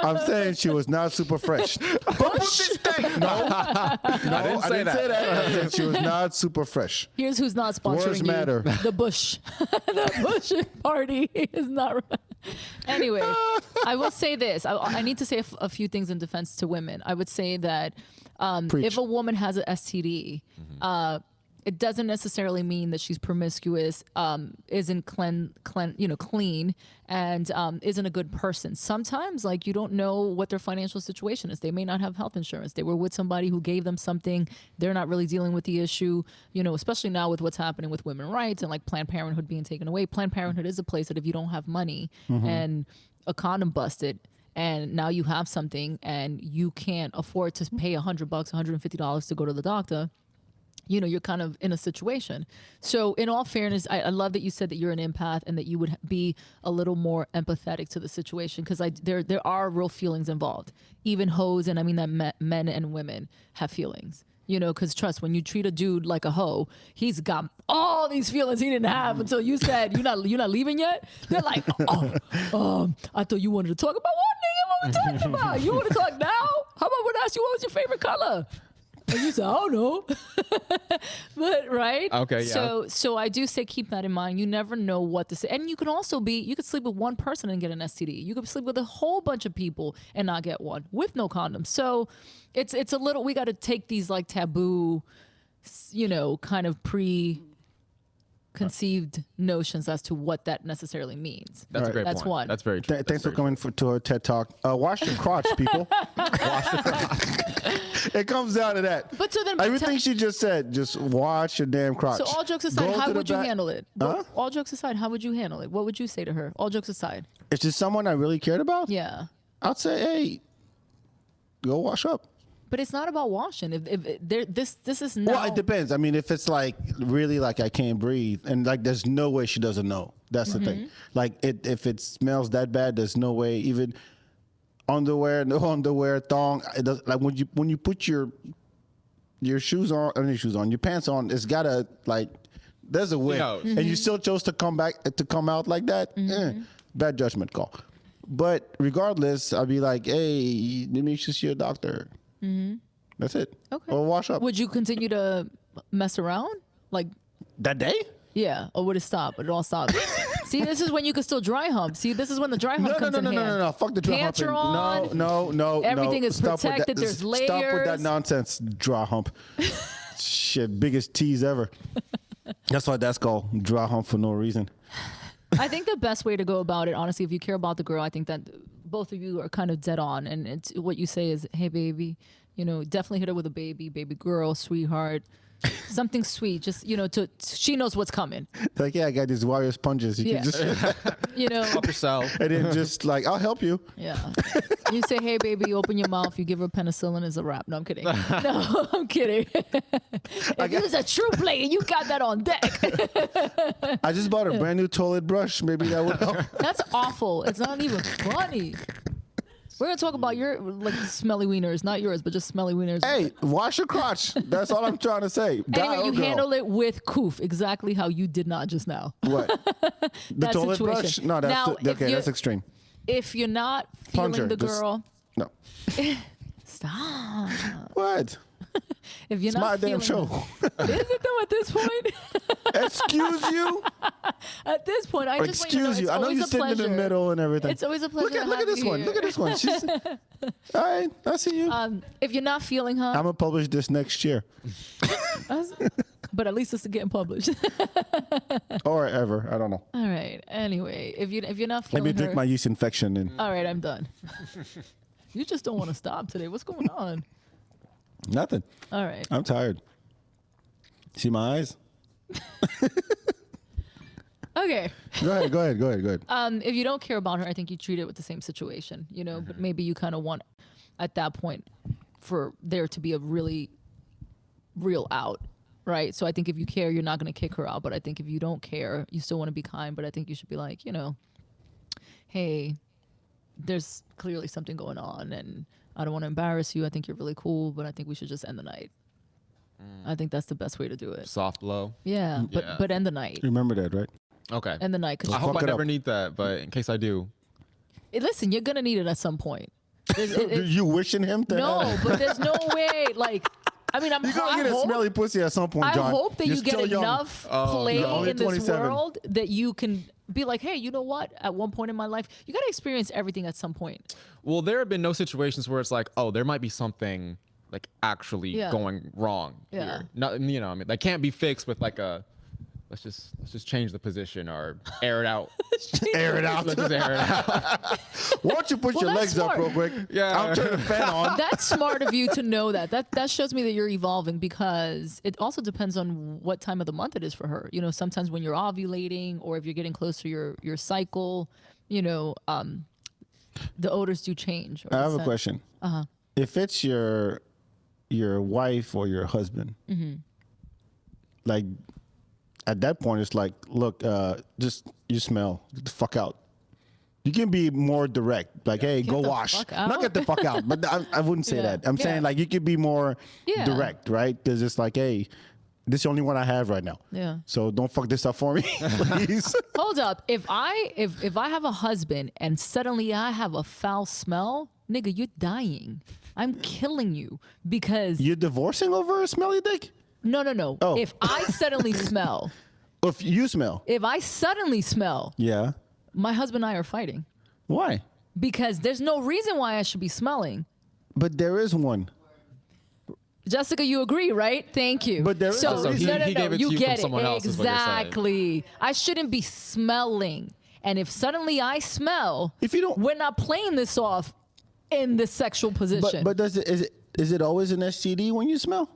I'm saying she was not super fresh. No, I didn't say that. I said she was not super fresh. Here's who's not sponsoring Words you. matter. The Bush. The Bush party is not. Anyway, I will say this. I need to say a few things in defense to women. I would say that if a woman has an STD, it doesn't necessarily mean that she's promiscuous, isn't clean, and isn't a good person. Sometimes, like, you don't know what their financial situation is. They may not have health insurance. They were with somebody who gave them something. They're not really dealing with the issue, especially now with what's happening with women's rights and like Planned Parenthood being taken away. Planned Parenthood is a place that if you don't have money and a condom busted, and now you have something and you can't afford to pay $100, $150 to go to the doctor, you're kind of in a situation. So in all fairness, I love that you said that you're an empath and that you would be a little more empathetic to the situation, because there are real feelings involved. Even hoes, and I mean that men and women have feelings. Because trust, when you treat a dude like a hoe, he's got all these feelings he didn't have until you said, you're not leaving yet? They're like, I thought you wanted to talk about what, nigga? What we talking about? You want to talk now? How about when I ask you what was your favorite color? And you said, I don't know. But, right? Okay, yeah. So I do say keep that in mind. You never know what to say. And you can also you could sleep with one person and get an STD. You could sleep with a whole bunch of people and not get one with no condom. So it's a little, we got to take these like taboo, kind of preconceived notions as to what that necessarily means. That's a great That's point. one. That's very true. Thanks for coming to our TED Talk. Wash your crotch, people. Wash your crotch. It comes down to that. But so then Everything she just said, just wash your damn crotch. So all jokes aside, Go how to the would you back- handle it? Huh? All jokes aside, how would you handle it? What would you say to her? All jokes aside. If it's someone I really cared about, Yeah. I'd say, hey, go wash up. But it's not about washing. This is not. Well, it depends. I mean, if it's like really like I can't breathe and like there's no way she doesn't know. That's the thing. Like if it smells that bad, there's no way. Even underwear, no underwear, thong. It does, like when you put your shoes on, your pants on, it's gotta like there's a way, and you still chose to come out like that. Bad judgment call. But regardless, I'd be like, hey, let me just see a doctor. That's it. Okay. Or wash up. Would you continue to mess around? Like, That day? yeah. Or would it stop? Would it all stop? See, this is when you could still dry hump. See, this is when the dry hump comes in hand. No. Fuck the dry Pants hump. are on. No. Everything is Stop with that. protected. There's Stop with that layers. nonsense, dry hump. Shit, biggest tease ever. That's why that's called dry hump for no reason. I think the best way to go about it, honestly, if you care about the girl, I think that both of you are kind of dead on. And it's what you say is, hey, baby, definitely hit her with a baby girl, sweetheart, something sweet. Just, she knows what's coming. Like, yeah, I got these Warrior sponges. You Yeah. can just, Help yourself. and then just like, I'll help you. Yeah. You say, hey, baby, open your mouth. You give her penicillin, is a wrap. No, I'm kidding. No, I'm kidding. If you was a true player, you got that on deck. I just bought a brand new toilet brush. Maybe that would help. That's awful. It's not even funny. We're going to talk about your smelly wieners, not yours, but just smelly wieners. Hey, wash your crotch. That's all I'm trying to say. Guy Anyway, or you girl. handle it with coof, exactly how you did not just now. What? The That toilet brush? situation. No, Now, if okay. you- That's extreme. If you're not feeling Plunger, the just- girl, No. stop. What? If you're It's not my damn feeling show. Is it though at this point? Excuse you? At this point, I just want you to know Excuse you. it's I know always you a sit in the pleasure. middle and everything. It's always a pleasure. Look at this one. Look at this one. She's all right. I see you. If you're not feeling her, I'm gonna publish this next year but at least it's getting published. or ever. I don't know. All right. Anyway, if you're not Let feeling me her, drink my yeast infection and all right, I'm done. You just don't want to stop today. What's going on? nothing. All right. I'm tired. See my eyes? Okay. Go ahead. If you don't care about her, I think you treat it with the same situation, but maybe you kind of want at that point for there to be a really real out, right? So I think if you care, you're not going to kick her out. But I think if you don't care, you still want to be kind. But I think you should be like, hey, there's clearly something going on and I don't want to embarrass you. I think you're really cool, but I think we should just end the night. I think that's the best way to do it. Soft blow. Yeah, Yeah. but end the night. Remember that, right? End the night. 'Cause I hope fuck I it never up. need that, but in case I do. listen, you're going to need it at some point. You wishing him to? No, but there's no way. Like, I mean, You're gonna get a smelly pussy at some point, John. I hope that You're you get still young. enough play You're only in this 27. world that you can be like, hey, you know what? At one point in my life, you got to experience everything at some point. Well, there have been no situations where it's like, oh, there might be something like actually going wrong here. Not, you know, I mean, that can't be fixed with like a let's just change the position or air it out. Air it out. Let's just air it out. Why don't you put your that's legs up smart. real quick? Yeah. I'll turn the fan on. That's smart of you to know that. That shows me that you're evolving, because it also depends on what time of the month it is for her. You know, sometimes when you're ovulating or if you're getting close to your cycle, you know, the odors do change. I have a question. If it's your wife or your husband, like at that point, it's like, look, just you smell, get the fuck out. You can be more direct, like, hey, go the wash. fuck out. Not get the fuck out, but I wouldn't say that. I'm saying like you could be more direct, right? Because it's like, hey, this is the only one I have right now. Yeah. So don't fuck this up for me, please. Hold up. If I have a husband and suddenly I have a foul smell, nigga, you're dying. I'm killing you because You're divorcing over a smelly dick? no. Oh. If I suddenly smell, Or if you smell? Yeah. my husband and I are fighting Why? because there's no reason why I should be smelling. But there is one. Jessica, you agree, right? Thank you. But there is a reason. He gave it to you from get someone it. else, is what you're saying. Exactly. I shouldn't be smelling. And if suddenly I smell, If you don't- we're not playing this off in the sexual position. But is it always an STD when you smell?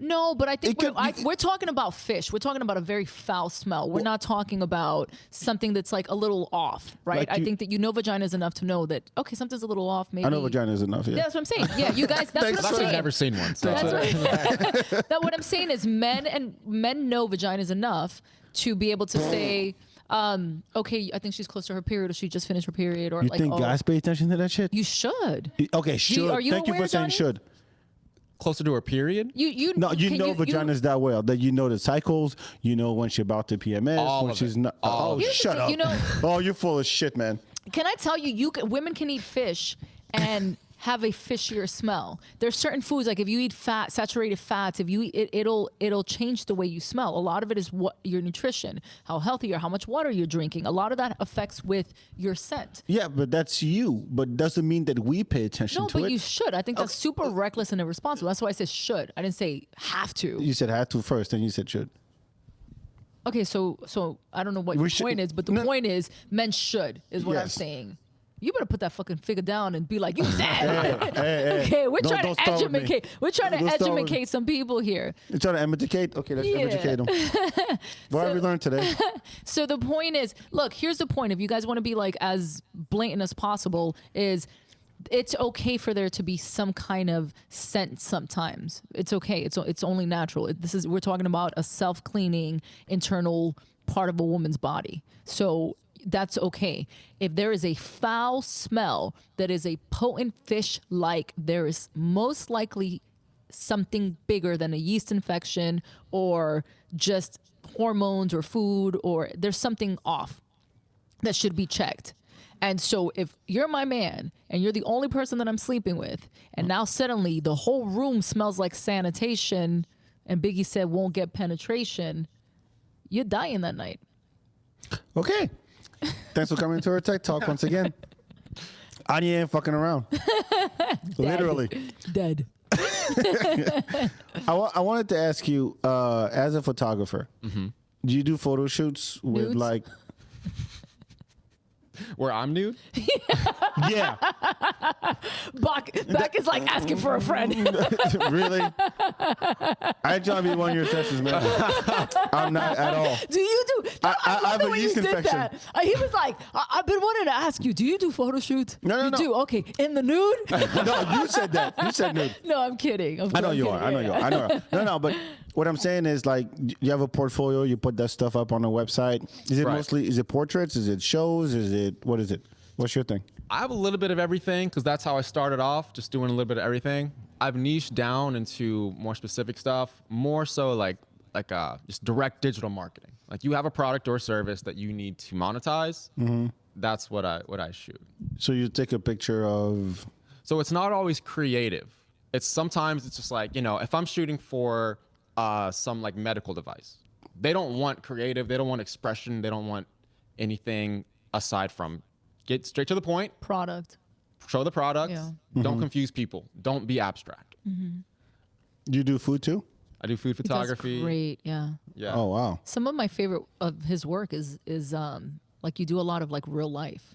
No, but I think It could- we're talking about fish. We're talking about a very foul smell. We're not talking about something that's like a little off, right? Like I you- think that you know vagina is enough to know that, okay, something's a little off. Maybe I know vagina is enough. Yeah. Yeah, that's what I'm saying. Yeah, you guys, that's Thanks what I'm for- I've saying. never seen one. So. That's right. That what I'm saying is men know vagina is enough to be able to say, okay, I think she's close to her period, or she just finished her period, or You like, think oh, guys pay attention to that shit? you should. Okay, should. are you Thank you aware, for saying Johnny? should. Closer to her period? You No, you can know vaginas that well. That you know the cycles. You know when she's about to PMS. All when of she's it. not. All Oh, of it. Here's the shut thing, up. you know- Oh, you're full of shit, man. Can I tell you, women can eat fish and have a fishier smell. There's certain foods, like if you eat saturated fats, if you eat it, it'll change the way you smell. A lot of it is what your nutrition, how healthy or how much water you're drinking. A lot of that affects with your scent. Yeah, but that's you. But doesn't mean that we pay attention No, to but it. you should. I think that's super reckless and irresponsible. That's why I said should. I didn't say have to. You said had to first, then you said should. Okay, so I don't know what We your should- point is, but the no. point is men should, is what I'm Yes. saying. You better put that fucking figure down and be like, you said. Hey, Okay, we're trying don't to start with me. educate. We're trying to Don't start with me. educate some people here. You're trying to educate? Okay, let's Yeah. educate them. What have we learned today? So the point is, look, here's the point. If you guys want to be like as blatant as possible, is it's okay for there to be some kind of scent sometimes. It's okay. It's only natural. We're talking about a self-cleaning internal part of a woman's body. So that's okay. If there is a foul smell that is a potent fish, like, there is most likely something bigger than a yeast infection or just hormones or food, or there's something off that should be checked. And so if you're my man and you're the only person that I'm sleeping with, and now suddenly the whole room smells like sanitation and Biggie said won't get penetration, you're dying that night. Okay. Thanks for coming to our Tech Talk once again. Annié ain't fucking around. Literally. Dead. I wanted to ask you, as a photographer, do you do photo shoots with Nudes? like... Where I'm nude? Yeah. Back is like asking for a friend. Really? I ain't trying to be one of your sessions, man. I'm not at all. Do you do? I love have the a way yeast you did infection. that. He was like, I've been wanting to ask you, do you do photo shoots? No. You do? Okay. In the nude? No, you said that. You said nude. No, I'm kidding. I know you are. I know you are. I know. No, but what I'm saying is, like, you have a portfolio, you put that stuff up on a website. Is it Right. mostly, is it portraits? Is it shows? What is it? What's your thing? I have a little bit of everything because that's how I started off, just doing a little bit of everything. I've niched down into more specific stuff, more so like just direct digital marketing. Like, you have a product or service that you need to monetize. That's what I shoot. So you take a picture of... So it's not always creative. Sometimes it's just like, if I'm shooting for some like medical device, they don't want creative, they don't want expression, they don't want anything aside from get straight to the point. Product. Show the product. Yeah. Don't confuse people. Don't be abstract. You do food too? I do food He does photography. great, yeah. Yeah. Oh wow. Some of my favorite of his work is like you do a lot of like real life.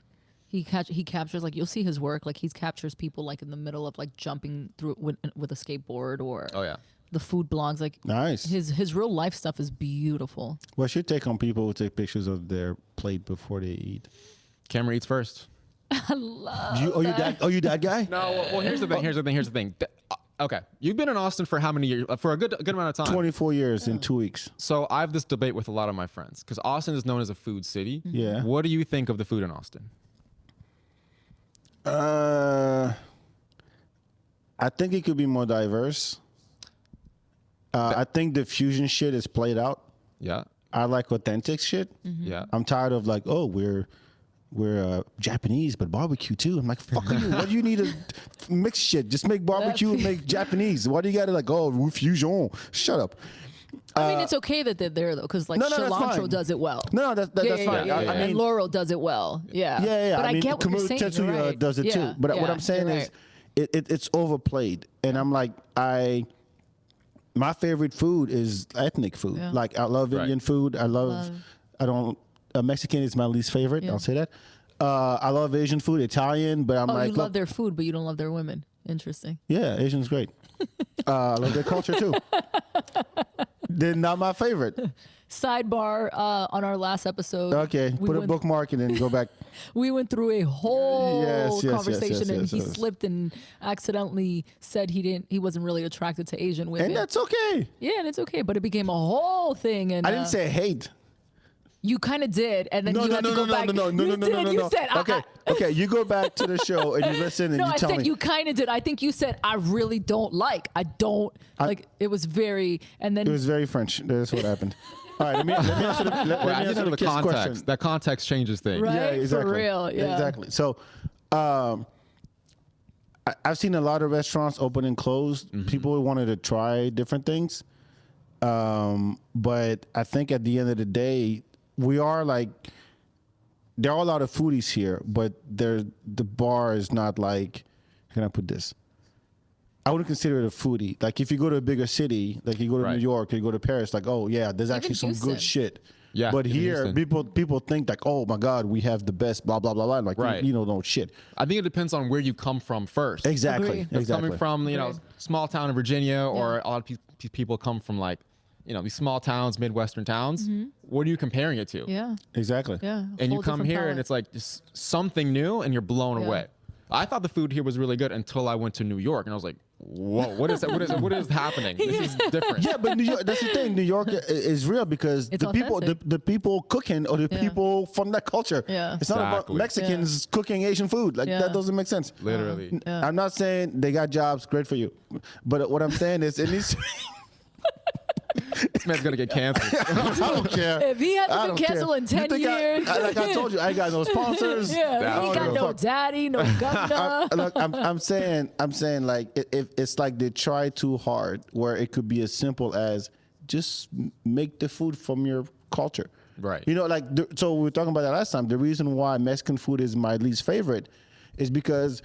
He captures, like, you'll see his work, like he captures people like in the middle of like jumping through with a skateboard, or Oh yeah. the food blogs. Like Nice. his real life stuff is beautiful. What's your take on people who take pictures of their plate before they eat? Camera eats first. I love You that guy? No, well, here's the thing. Okay, you've been in Austin for how many years? For a good amount of time. 24 years in 2 weeks. So I have this debate with a lot of my friends because Austin is known as a food city. Yeah. What do you think of the food in Austin? I think it could be more diverse. I think the fusion shit is played out. Yeah. I like authentic shit. Yeah. I'm tired of like, oh, we're Japanese, but barbecue too. I'm like, fuck you. What do you need to mix shit? Just make barbecue and make Japanese. Why do you got to like, oh, fusion? Shut up. I mean, it's okay that they're there though, because like No, that's cilantro fine. does it well. No, that's fine. Yeah, I and mean, Laurel does it well. Yeah. yeah. But I mean, get what you're saying. Tetsuya You're right. does it too. Yeah, But what yeah, I'm saying you're is, right. it's overplayed, and I'm like, my favorite food is ethnic food. Yeah. Like I love Right. Indian food. Mexican is my least favorite. Yeah. I'll say that. I love Asian food, Italian, but I'm Oh, like, you love their food, but you don't love their women. Interesting. yeah, Asian's great. I love their culture too. They're not my favorite. Sidebar on our last episode. Okay, put a bookmark and then go back. We went through a whole Yes, conversation, and he yes. slipped and accidentally said he wasn't really attracted to Asian women. And that's okay. Yeah, and it's okay, but it became a whole thing. And I didn't say hate. you kind of did, and then No, you no, had no, to go no, back. no, no, You no, did. no, no, You no. said, Okay, you go back to the show and you listen and No, you I tell said me. you kind of did. I think you said I really don't like. I don't like. It was very, and then It was very French. That's what happened. All right, let me answer the, let me I just answer know the the kid's context. question. That context changes things. Right? Yeah, exactly. For real, yeah. Exactly. So, I've seen a lot of restaurants open and close. People wanted to try different things. But I think at the end of the day, we are like, there are a lot of foodies here, but the bar is not like, how can I put this? I wouldn't consider it a foodie. Like if you go to a bigger city, like you go to Right. New York or you go to Paris, like, oh yeah, there's actually some Houston. good shit. Yeah, But even here, Houston. people think like, oh my God, we have the best, blah, blah, blah, blah. Like, Right. you know, no shit. I think it depends on where you come from first. Exactly. Agree. If coming from, Agree. small town in Virginia, or a lot of people come from like, these small towns, Midwestern towns. What are you comparing it to? yeah, Exactly. yeah. And you whole come different here and palette. it's like just something new and you're blown Yeah. away. I thought the food here was really good until I went to New York and I was like, whoa, what is that? What is happening? This is different. Yeah, but New York, that's the thing. New York is real because It's the people, authentic. the people cooking or the Yeah. people from that culture. Yeah. It's not about Exactly. Mexicans cooking Asian food. Like Yeah. that doesn't make sense. Literally. Yeah. I'm not saying they got jobs, great for you. But what I'm saying is it needs to This man's going to get canceled. I don't care. If he I hasn't been don't care. canceled in You 10 think years. like I told you, I ain't got no sponsors. Yeah, I he don't got give a no fuck. daddy, no governor. Look, I'm saying like if it's like they try too hard, where it could be as simple as just make the food from your culture. Right. You know, like so we were talking about that last time. The reason why Mexican food is my least favorite is because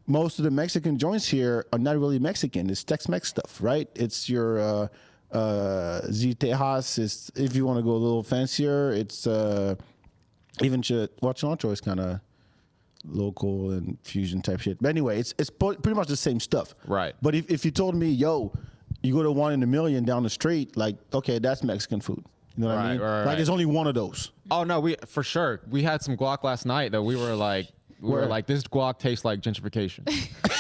most of the Mexican joints here are not really Mexican. It's Tex-Mex stuff, right? It's your Tejas. It's if you want to go a little fancier. It's even cilantro is kind of local and fusion type shit. But anyway, it's pretty much the same stuff. Right. But if you told me, yo, you go to 1 in a million down the street, like, okay, that's Mexican food. You know what I Right, mean? right, Like, right. there's only one of those. Oh no, for sure. We had some guac last night that we were like, this guac tastes like gentrification.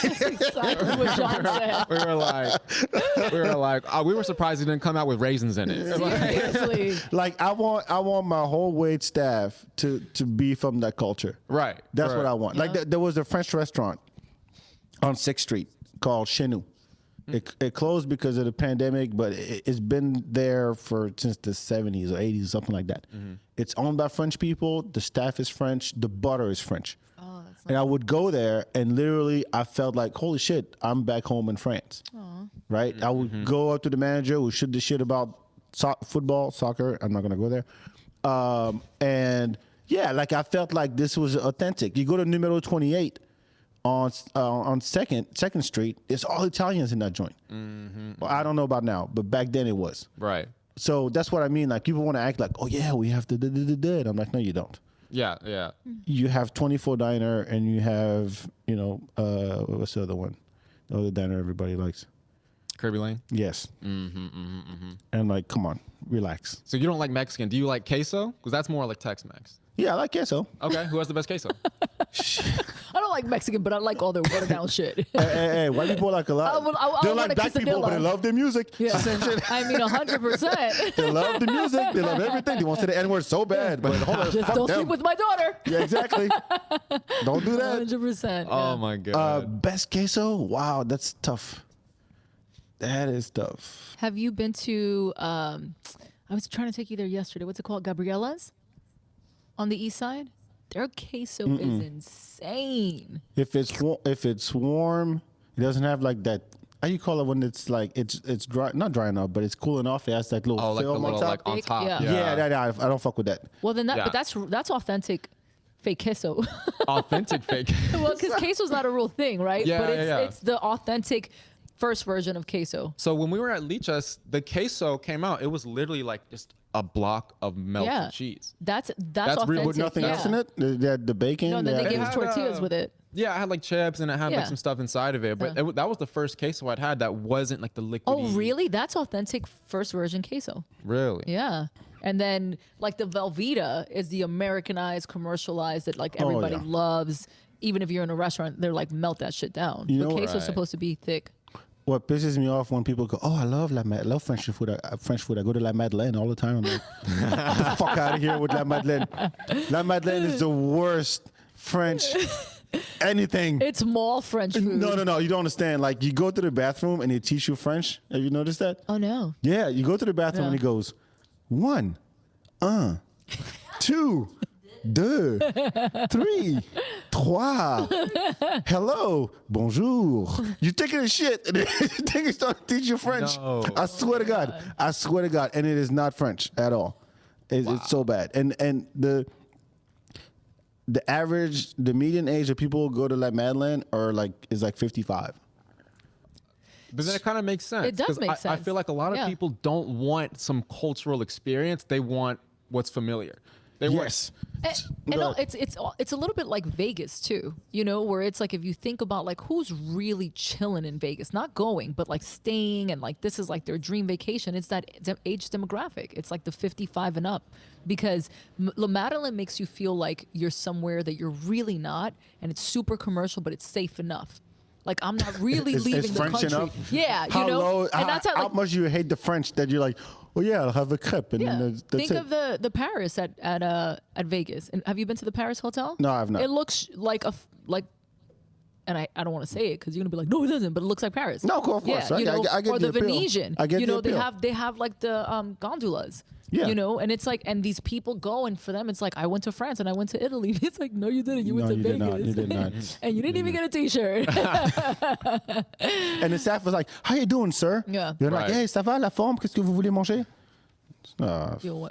That's exactly what John said. we were like, we were surprised it didn't come out with raisins in it. Seriously. Like, I want my whole wait staff to be from that culture. Right. That's right. what I want. Like, there was a French restaurant on 6th Street called Chez Nous. It closed because of the pandemic, but it's been there since the 70s or 80s, something like that. It's owned by French people. The staff is French. The butter is French. Oh, that's And I would go there, and literally, I felt like, holy shit, I'm back home in France. Right? I would go up to the manager, would shoot the shit about football, soccer. I'm not going to go there. And yeah, like I felt like this was authentic. You go to numero 28 on Second Street, it's all Italians in that joint. Well, I don't know about now, but back then it was. Right. So that's what I mean. Like people want to act like, oh yeah, we have to and I'm like, no, you don't. Yeah, yeah. You have 24 Diner, and you have, what's the other one? The other diner everybody likes. Kirby Lane. Yes. And like, come on, relax. So you don't like Mexican? Do you like queso? Because that's more like Tex-Mex. Yeah, I like queso. Okay, who has the best queso? I don't like Mexican, but I like all their watered down shit. Hey, white people like a lot. They want like a black people, quesadilla. but they love their music. Yeah. Same shit. I mean, 100%. They love the music. They love everything. They want to say the N-word so bad, but hold on. Just fuck don't them. sleep with my daughter. Yeah, exactly. Don't do that. 100%. Oh my god. Best queso? Wow, that's tough. That is tough. Have you been to, I was trying to take you there yesterday. What's it called? Gabriellas? On the east side? Their queso is insane. If it's warm, it doesn't have like that. How you call it when it's like it's dry, not drying up, but it's cooling off. It has that little Oh, like the film little on top. like on Thick, top. yeah. Yeah, I don't fuck with that. Well, then Yeah. but that's authentic fake queso. Authentic fake. Well, because queso's not a real thing, right? Yeah, but yeah. it's the authentic first version of queso. So when we were at Lichas, the queso came out. It was literally like just a block of melted cheese. That's That's authentic. real With nothing yeah. else in it. They had the bacon. No, then they had- gave It us had, tortillas with it. Yeah, I had like chips and it had Yeah. like some stuff inside of it. But that was the first queso I'd had that wasn't like the liquid. Oh, really? That's authentic first version queso. Really? Yeah. And then like the Velveeta is the Americanized, commercialized that like everybody yeah. loves. Even if you're in a restaurant, they're like melt that shit down. You But know- queso's Right. supposed to be thick. What pisses me off when people go, oh, I love French food. I go to La Madeleine all the time. I'm like, get the fuck out of here with La Madeleine. La Madeleine is the worst French anything. It's mall French food. No. You don't understand. Like, you go to the bathroom and they teach you French. Have you noticed that? Oh no. Yeah, you go to the bathroom and Yeah. he goes, 1, 2, 2, 3, 3. Hello, bonjour. You taking a shit and you think it's starting to teach you French. No. I swear to God. And it is not French at all. It's so bad. And the average, the median age of people who go to La Madeleine is like 55. But then it kind of makes sense. It does 'cause make I sense. feel like a lot of Yeah. people don't want some cultural experience. They want what's familiar. They Yes. And no, it's a little bit like Vegas too, where it's like if you think about like who's really chilling in Vegas, not going, but like staying and like this is like their dream vacation. It's that age demographic. It's like the 55 and up, because La Madeleine makes you feel like you're somewhere that you're really not, and it's super commercial, but it's safe enough. Like I'm not really It's leaving the French country. enough? Yeah, How low, and that's how how like, much you hate the French that you're like, oh yeah, I'll have a crepe. And yeah. then that's Think it. of the Paris at Vegas. And have you been to the Paris hotel? No, I've not. It looks like and I don't want to say it because you're gonna be like, no, it doesn't. But it looks like Paris. No, of course. Yeah, I get or the the appeal. Venetian. I get the they appeal. have like the gondolas. Yeah. And it's like, and these people go, and for them, it's like, I went to France and I went to Italy. It's like, no, you didn't. You went No, to you did Vegas. not. You did not. And you didn't even get a T-shirt. And the staff was like, how you doing, sir? Yeah. You're Right. like, hey, ça va, la forme? Qu'est-ce que vous voulez manger? Yo,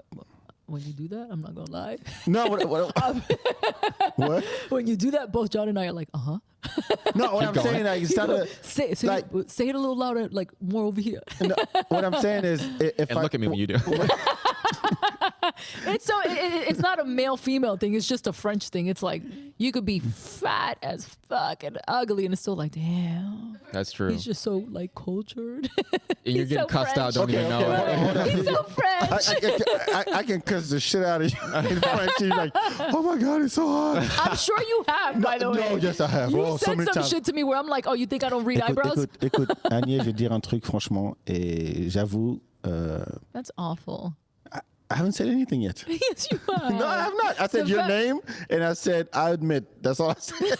when you do that, I'm not gonna lie. No, what? When you do that, both John and I are like, No, what I'm going. saying, like, it's not a, say like- it a little louder, like more over here. no, what I'm saying is, if And look at me when you do. It's not a male female thing. It's just a French thing. It's like you could be fat as fuck and ugly, and it's still like, damn, That's true. he's just so like cultured. And you're He's getting so cussed out, French. don't even know it. hold on. He's so French. I can cuss the shit out of you in French. You're like, oh my God, it's so hard. I'm sure you have, by the way. No, yes, I have. You Oh, so said many some times. shit to me where I'm like, oh, you think I don't read eyebrows? Écoute, Annié, je vais te dire un truc franchement, et j'avoue, That's awful. I haven't said anything yet. Yes, you are. No, I have not. I said The your fact- name, and I said, I admit. That's all I said.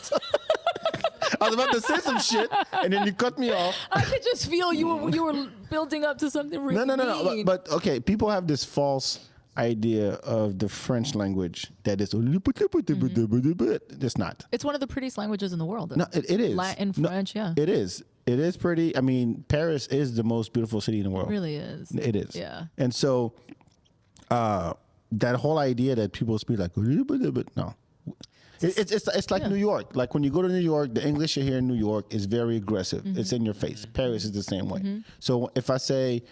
I was about to say some shit, and then you cut me off. I could just feel you were building up to something really No. mean. But okay, people have this false idea of the French language that is. It's not. It's one of the prettiest languages in the world. No, it is. Latin, No, French, yeah. It is. It is pretty. I mean, Paris is the most beautiful city in the world. It really is. It is. Yeah. And so, that whole idea that people speak like, no. It's like New York. Like when you go to New York, the English you hear in New York is very aggressive. It's in your face. Paris is the same way. So if I say,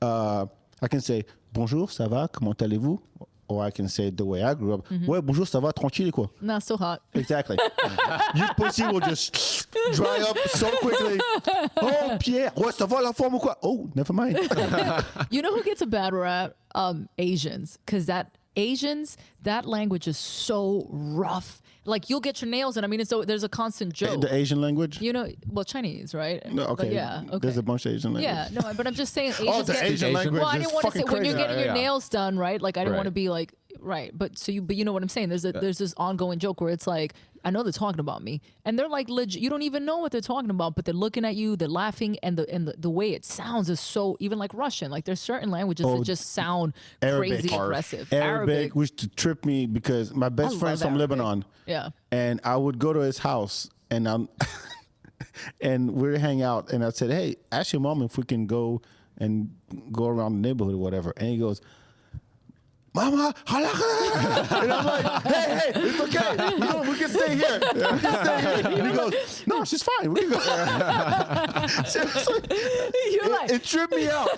I can say, bonjour, ça va, comment allez-vous? Or I can say the way I grew up, ouais, bonjour, ça va, tranquille, quoi. Not so hot. Exactly. Your pussy will just dry up so quickly. Oh, Pierre, ouais, ça va la forme ou quoi? Oh, never mind. You know who gets a bad rap? Asians. Because Asians, that language is so rough. Like you'll get your nails in. I mean, so there's a constant joke. The Asian language? You know, well, Chinese, right? No, okay. But yeah, okay. There's a bunch of Asian language. Yeah, no, but I'm just saying. Oh, the Asian language. Well, I didn't want to say when you're getting your Yeah. nails done, right? Like I didn't Right. want to be like, right. But you know what I'm saying? There's this ongoing joke where it's like, I know they're talking about me, and they're like legit. You don't even know what they're talking about, but they're looking at you, they're laughing, and the way it sounds is so even like Russian. Like there's certain languages that just sound Arabic. crazy aggressive. Arabic, which to trip me because my best love friend's from Arabic. Lebanon. Yeah. And I would go to his house and and we'd hang out and I said, hey, ask your mom if we can go around the neighborhood or whatever. And he goes, Mama, halakha. And I'm like, hey, it's okay. We can stay here. We can stay here. And he goes, no, she's fine. We can go. You're like, It tripped me out.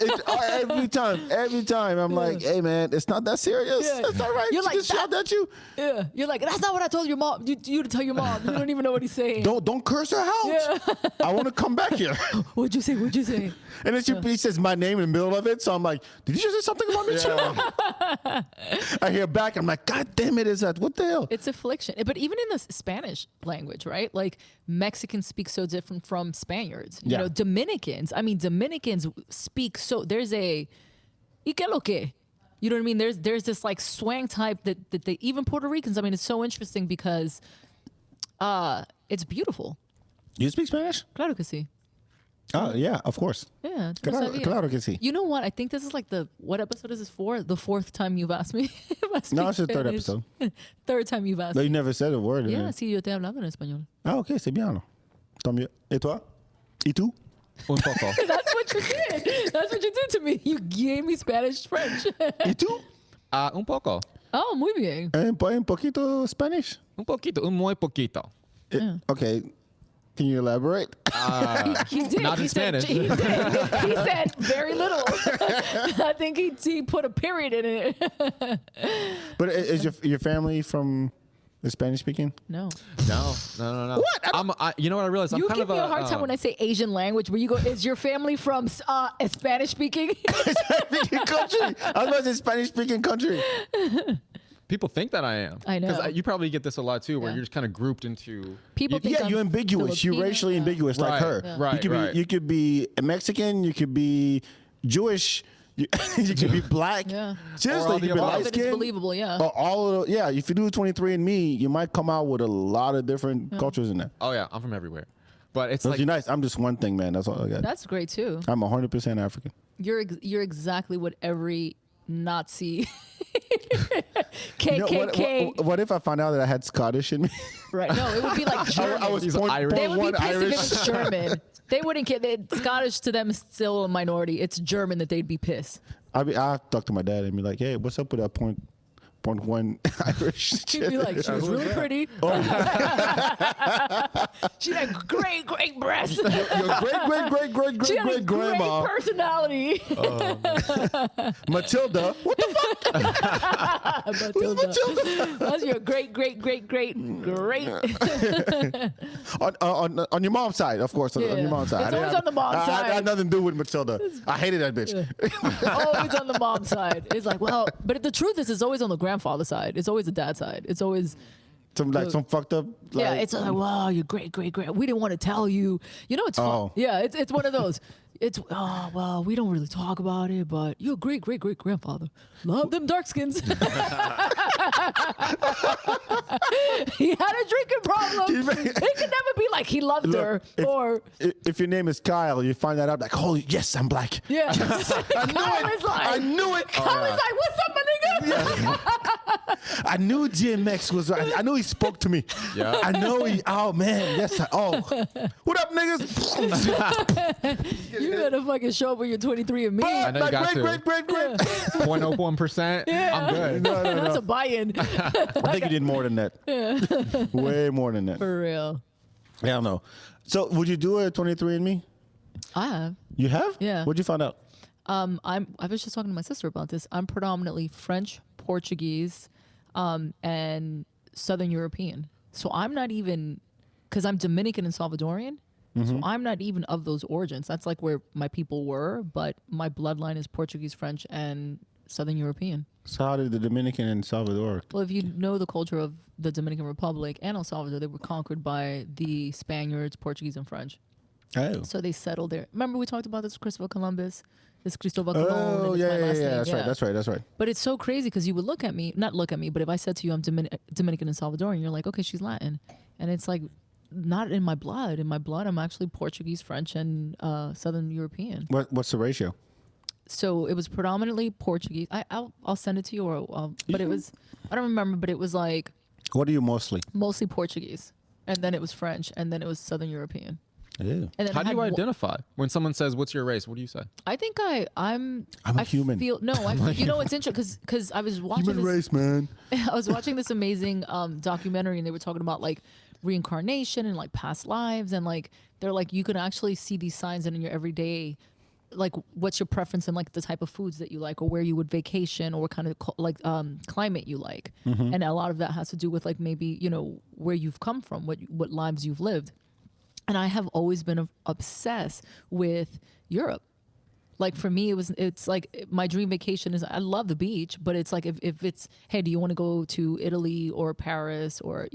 Every time. I'm like, hey, man, it's not that serious. Yeah. It's all right. You're She like, just shouted at you. yeah. You're like, that's not what I told your mom. You to tell your mom. You don't even know what he's saying. Don't curse her out. Yeah. I want to come back here. What'd you say? What'd you say? And then he says my name in the middle of it. So I'm like, did you just say something about me too? I hear back. I'm like, God damn it, is that? What the hell? It's affliction. But even in the Spanish language, right? Like Mexicans speak so different from Spaniards. You Yeah. know, Dominicans speak so there's a ¿Y qué lo que? You know what I mean? There's this like swang type that they even Puerto Ricans, I mean, it's so interesting because it's beautiful. You speak Spanish? Claro que sí. Oh, yeah, of course. Yeah. Claro que sí. You know what? I think this is like what episode is this for? The fourth time you've asked me. if I speak No, it's the third Spanish. episode. Third time you've asked No, me. you never said a word. in Yeah, it. sí, yo te he hablado en español. Ah, ok, c'est bien. Alors. Tant mieux. Et toi? Et tú? Un poco. That's what you did. That's what you did to me. You gave me Spanish, French. Et tú? Un poco. Oh, muy bien. Un poquito Spanish? Un poquito. Un muy poquito. Okay. Can you elaborate? He did. Not he in said, Spanish. He did. He said very little. I think he put a period in it. But is your family from the Spanish speaking? No. No. What? You know what I realized? You I'm kind give of me a hard time when I say Asian language where you go, is your family from Spanish speaking? Spanish-speaking country. I was about to say Spanish-speaking country. People think that I am. I know. Because you probably get this a lot too, where Yeah. you're just kind of grouped into. People think Yeah, I'm you're ambiguous. You're Filipino. racially Yeah. ambiguous like Right, her. yeah. Right, right. You could be Mexican. You could be Jewish. You could be black. Yeah. Seriously, all you the could be above. light That it's skinned. believable, yeah. All of the, yeah. If you do 23andMe, you might come out with a lot of different cultures in there. Oh yeah, I'm from everywhere. But it's So like you're nice. I'm just one thing, man. That's all I got. That's great too. I'm 100% African. You're exactly what every Nazi You know, KKK. what if I found out that I had Scottish in me? Right. No, it would be like German. I was He's point, Irish. They point would be one pissed Irish. if it was German. They wouldn't care. Scottish to them is still a minority. It's German that they'd be pissed. I'll talk to my dad and be like, hey, what's up with that point one Irish? She'd be like, she was really pretty. She had great breasts. Your great She had a grandma, great personality. Matilda. What the fuck? Matilda. That's your great. On your mom's side, of course. On Yeah. your mom's side. It's always on the mom's I side. had nothing to do with Matilda. I hated that bitch. Always on the mom's side. It's like, well, but the truth is, it's always on the grandfather's side. It's always the dad's side. It's always. Some fucked up. Yeah, it's like, wow, you're great. We didn't want to tell you. You know, it's fun. Oh. Yeah, it's one of those. It's, oh, well, we don't really talk about it, but you're a great grandfather. Love them dark skins. He had a drinking problem. He could never be like he loved her. Or, if your name is Kyle, you find that out like, holy yes, I'm black. yeah. I knew it. Kyle is like, I knew it. Kyle is like, what's up, my nigga? I knew DMX was. I knew he spoke to me. Yeah. I know he. Oh man, yes. What up, niggas? You better fucking show up with your 23 and me. I know you got to. Great. 0.01%. Yeah. I'm good. No. That's a buy-in. I think you did more than that. Way more than that. For real. I don't know. So, would you do a 23andMe? I have. You have? Yeah. What'd you find out? I was just talking to my sister about this. I'm predominantly French, Portuguese, and Southern European. So I'm not even, because I'm Dominican and Salvadorian. So I'm not even of those origins. That's like where my people were, but my bloodline is Portuguese, French, and Southern European. So how did the Dominican and Salvador? Well, if you know the culture of the Dominican Republic and El Salvador, they were conquered by the Spaniards, Portuguese, and French. Oh. So they settled there. Remember we talked about this Christopher Columbus, this Cristobal Colon. Oh, and it's my last name. That's right. But it's so crazy because you would not look at me, but if I said to you I'm Dominican and Salvadorian, you're like, okay, she's Latin. And it's like, not in my blood. In my blood, I'm actually Portuguese, French, and Southern European. What's the ratio? So it was predominantly Portuguese. I'll send it to you, but it was, I don't remember, but it was like What are you mostly? mostly Portuguese, and then it was French, and then it was Southern European. Yeah. And then How I do had you identify when someone says, "What's your race?" What do you say? I think I'm a human. you know, it's interesting because I was watching Human this, race, man. I was watching this amazing documentary, and they were talking about like reincarnation and like past lives, and like they're like you can actually see these signs in your everyday, like what's your preference in like the type of foods that you like, or where you would vacation, or what kind of climate you like, and a lot of that has to do with like maybe where you've come from, what lives you've lived. And I have always been obsessed with Europe. Like for me, it's like my dream vacation is, I love the beach, but it's like if it's, hey, do you want to go to Italy or Paris or,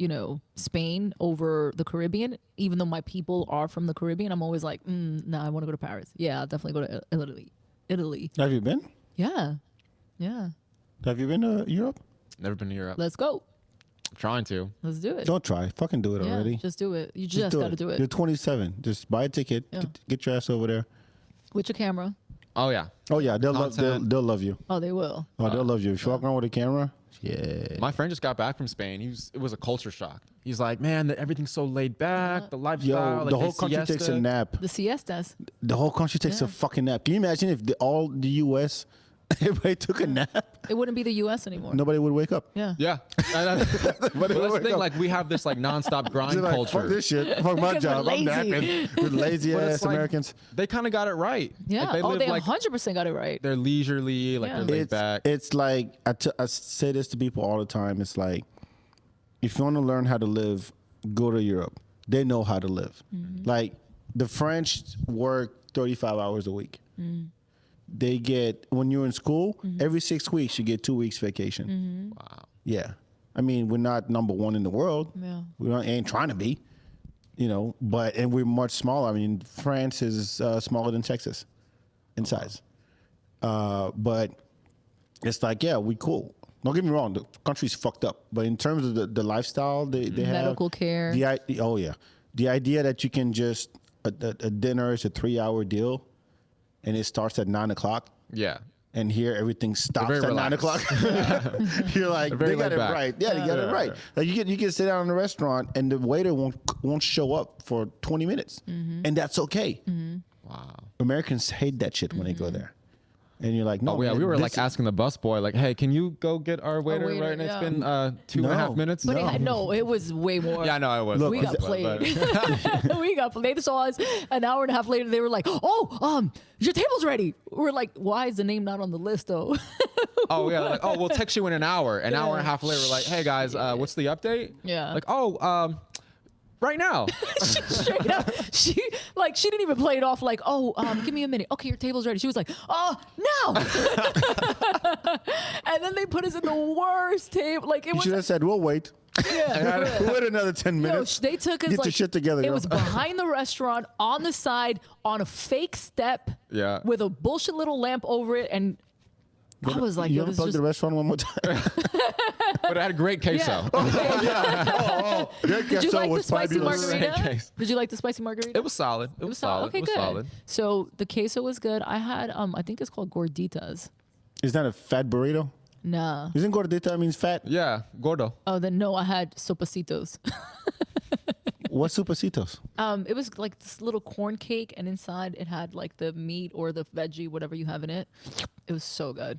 Spain over the Caribbean? Even though my people are from the Caribbean, I'm always like, no, I want to go to Paris. Yeah, I'll definitely go to Italy. Have you been? Yeah. Have you been to Europe? Never been to Europe. Let's go. Trying to. Let's do it. Don't try. Fucking do it Yeah, already. just do it. You just got to do it. You're 27. Just buy a ticket. Yeah. Get your ass over there. With your camera. Oh yeah. Oh yeah, they'll love you. Oh, they will. Oh, they'll love you. If you walk around with a camera, yeah. My friend just got back from Spain. It was a culture shock. He's like, man, everything's so laid back. The lifestyle. Yo, the whole country takes a nap. The siestas. The whole country takes a fucking nap. Can you imagine if all the U.S. everybody took a nap? It wouldn't be the U.S. anymore. Nobody would wake up. Yeah. Yeah. But that's the thing. Like we have this like nonstop grind They're like, culture. fuck this shit. Fuck my Because job. we're I'm lazy. napping. With lazy But ass it's like, Americans. they kind of got it right. Yeah. Like, They live, 100% got it right. they're leisurely, like Yeah. they're laid back. It's like I say this to people all the time. It's like if you want to learn how to live, go to Europe. They know how to live. Like the French work 35 hours a week. They get, when you're in school, every 6 weeks you get 2 weeks vacation. Wow. Yeah. I mean, we're not number one in the world. Yeah. We ain't trying to be, and we're much smaller. I mean, France is smaller than Texas in size. But it's like, yeah, we cool. Don't get me wrong, the country's fucked up. But in terms of the lifestyle they have. Medical care. Oh, yeah. The idea that you can just, a dinner is a 3-hour deal and it starts at 9 o'clock. Yeah. And here everything stops very at 9 o'clock. You're like, They're very they got it laid back. right. Yeah, they got it right. Like you can sit down in a restaurant and the waiter won't show up for 20 minutes, and that's okay. Wow. Americans hate that shit when they go there, and you're like, no. Oh yeah, man, we were this like asking the busboy, like, hey, can you go get our waiter, waiter, right? And yeah. it's been 2.5 minutes. But No. it was way more. Yeah, I know it was. Look, We got played. We got played. They saw us an hour and a half later. They were like, "Oh, your table's ready." We're like, "Why is the name not on the list, though?" Oh yeah, like, oh, we'll text you in an hour. An hour and a half later, we're like, hey guys, what's the update? Yeah. Like, right now. Straight up, she didn't even play it off like, "Oh, give me a minute. Okay, your table's ready." She was like, "Oh, no!" And then they put us in the worst table. Like it You was. should have said, "We'll wait. Yeah. We'll wait another 10 Yo, minutes." they took us Get like your shit together. It yo. was behind the restaurant, on the side, on a fake step, Yeah. with a bullshit little lamp over it, and I was like, you "Yo, ever this plug is the just." restaurant one more time? But it had great queso. Yeah. Did you like the spicy margarita? Case. Did you like the spicy margarita? It was solid. It was solid. Okay, It was good. solid. So the queso was good. I had, I think it's called gorditas. Is that a fat burrito? Nah. Isn't gordita means fat? Yeah, gordo. Oh, then no, I had sopecitos. What's supasitos? It was like this little corn cake, and inside it had like the meat or the veggie, whatever you have in it. It was so good.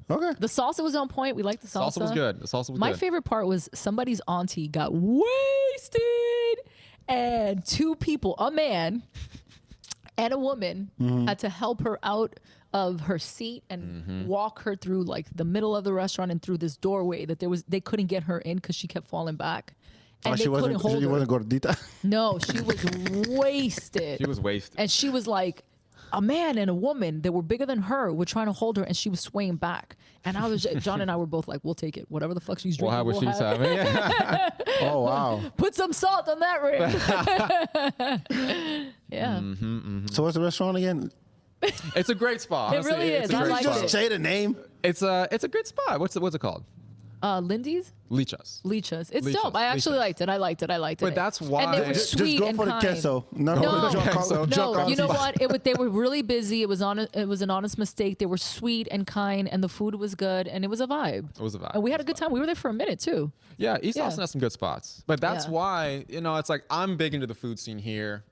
Okay. The salsa was on point. We liked the salsa. Salsa was good. The salsa was My good. favorite part was somebody's auntie got wasted, and two people, a man and a woman, had to help her out of her seat and walk her through like the middle of the restaurant and through this doorway that they couldn't get her in because she kept falling back. And they couldn't hold she her. wasn't gordita? No, she was wasted. She was wasted. And she was like, a man and a woman that were bigger than her were trying to hold her, and she was swaying back. And John and I were both like, we'll take it. Whatever the fuck she's We'll drinking, have what she's having. Yeah. Oh, wow. Put some salt on that ring. Yeah. So what's the restaurant again? It's a great spot. It Honestly, really it's is. a I great like spot. it. Say the name. It's a good spot. What's it called? Lindy's? Leechas. Leechas. It's Leechas, dope. I actually Leechas. liked it. I liked it. But that's why- And they were Just sweet Just go and for the kind. queso. No, No, queso. No, you know what? They were really busy. It was an honest mistake. They were sweet and kind, and the food was good, and it was a vibe. It was a vibe. And we had a good time. We were there for a minute too. Yeah, East Yeah. Austin has some good spots. But that's Yeah. why, it's like I'm big into the food scene here.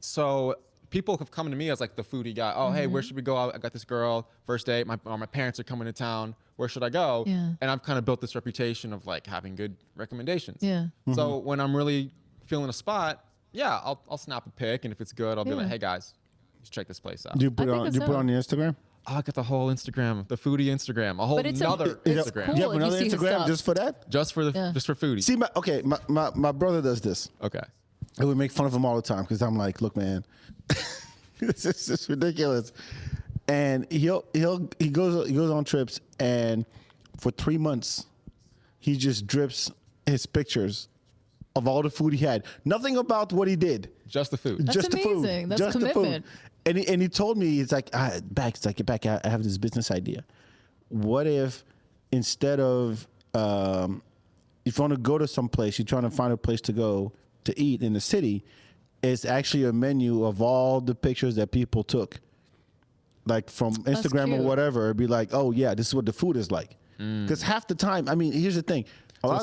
So people have come to me as like the foodie guy. Oh, hey, where should we go? I got this girl, first date. My parents are coming to town. Where should I go? Yeah. And I've kind of built this reputation of like having good recommendations. Yeah. So when I'm really feeling a spot, yeah, I'll snap a pic. And if it's good, I'll be Yeah. like, hey guys, let's check this place out. Do you put I it think on? it's Do you put it on dope. your Instagram? I got the whole Instagram, the foodie Instagram, a whole But it's another it's Instagram. cool You have if you another see his Instagram stuff. just for that? Just for Yeah. foodies. See, my brother does this. Okay. And we make fun of him all the time because I'm like, look, man, this is just ridiculous. And he goes on trips, and for 3 months, he just drips his pictures of all the food he had. Nothing about what he did. Just the food. That's just the food. amazing. That's just commitment. The food. And he told me, it's like, back. I have this business idea. What if instead of if you want to go to some place, you're trying to find a place to go to eat in the city, it's actually a menu of all the pictures that people took, like from Instagram or cute. whatever. It'd be like, oh yeah, this is what the food is like. Because half the time, I mean, here's the thing. So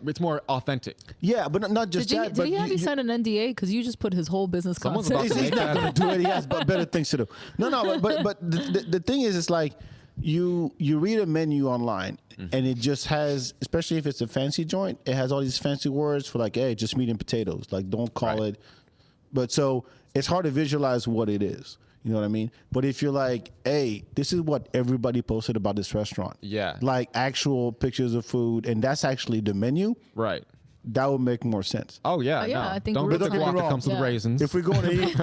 it's more authentic. Yeah, but not just Did that. he have you sign an NDA? Because you just put his whole business Someone's concept. about to He's make not that. going to do it. He has better things to do. No, but the thing is, it's like you read a menu online, and it just has, especially if it's a fancy joint, it has all these fancy words for like, hey, just meat and potatoes. Like, don't call Right. it. But so it's hard to visualize what it is. You know what I mean? But if you're like, hey, this is what everybody posted about this restaurant. Yeah. Like actual pictures of food, and that's actually the menu, Right. that would make more sense. Oh yeah. yeah, no. I think Don't we're get the looking guac that wrong. comes with Yeah. raisins. If we're going to eat,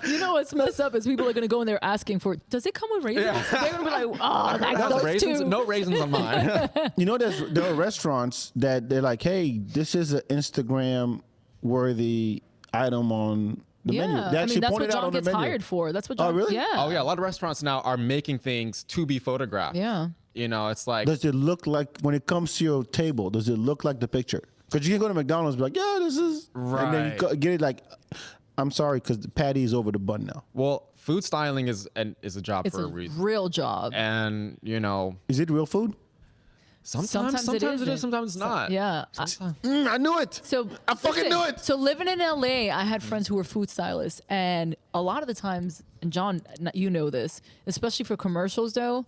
You know what's messed up is people are going to go in there asking for, does it come with raisins? They're going to be like, oh, that's Those those raisins? two. No raisins on mine. you know, there are restaurants that they're like, hey, this is an Instagram worthy item on the menu. Yeah, They I actually mean, that's pointed what out John on the gets menu. hired for. That's what Oh, John, really? Yeah. Oh yeah, a lot of restaurants now are making things to be photographed. Yeah. It's like Does it look like, when it comes to your table, does it look like the picture? Because you can go to McDonald's and be like, yeah, this is. And then you Right. get it like, I'm sorry, because the patty is over the bun now. well, food styling is a job It's for a a reason. real job. And Is it real food? sometimes it is, sometimes it's not. Yeah. I knew it. So I fucking knew it. So living in LA, I had friends who were food stylists, and a lot of the times, and John, you know this, especially for commercials though,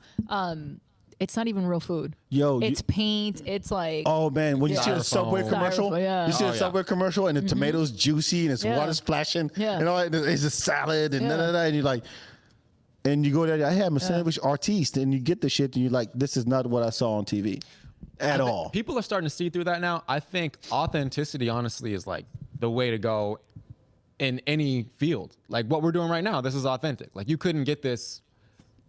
it's not even real food. Yo, It's paint. It's like Oh man, when you see a Styrofoam. Subway commercial, Styrofoam, yeah. you see Oh, a yeah. Subway commercial and the tomatoes juicy and it's Yeah. water splashing, Yeah. and all that, it's a salad and Yeah. and you're like, and you go there, I am a sandwich artiste, and you get the shit and you're like, this is not what I saw on TV at all. People are starting to see through that now. I think authenticity, honestly, is like the way to go in any field. Like what we're doing right now, this is authentic. Like you couldn't get this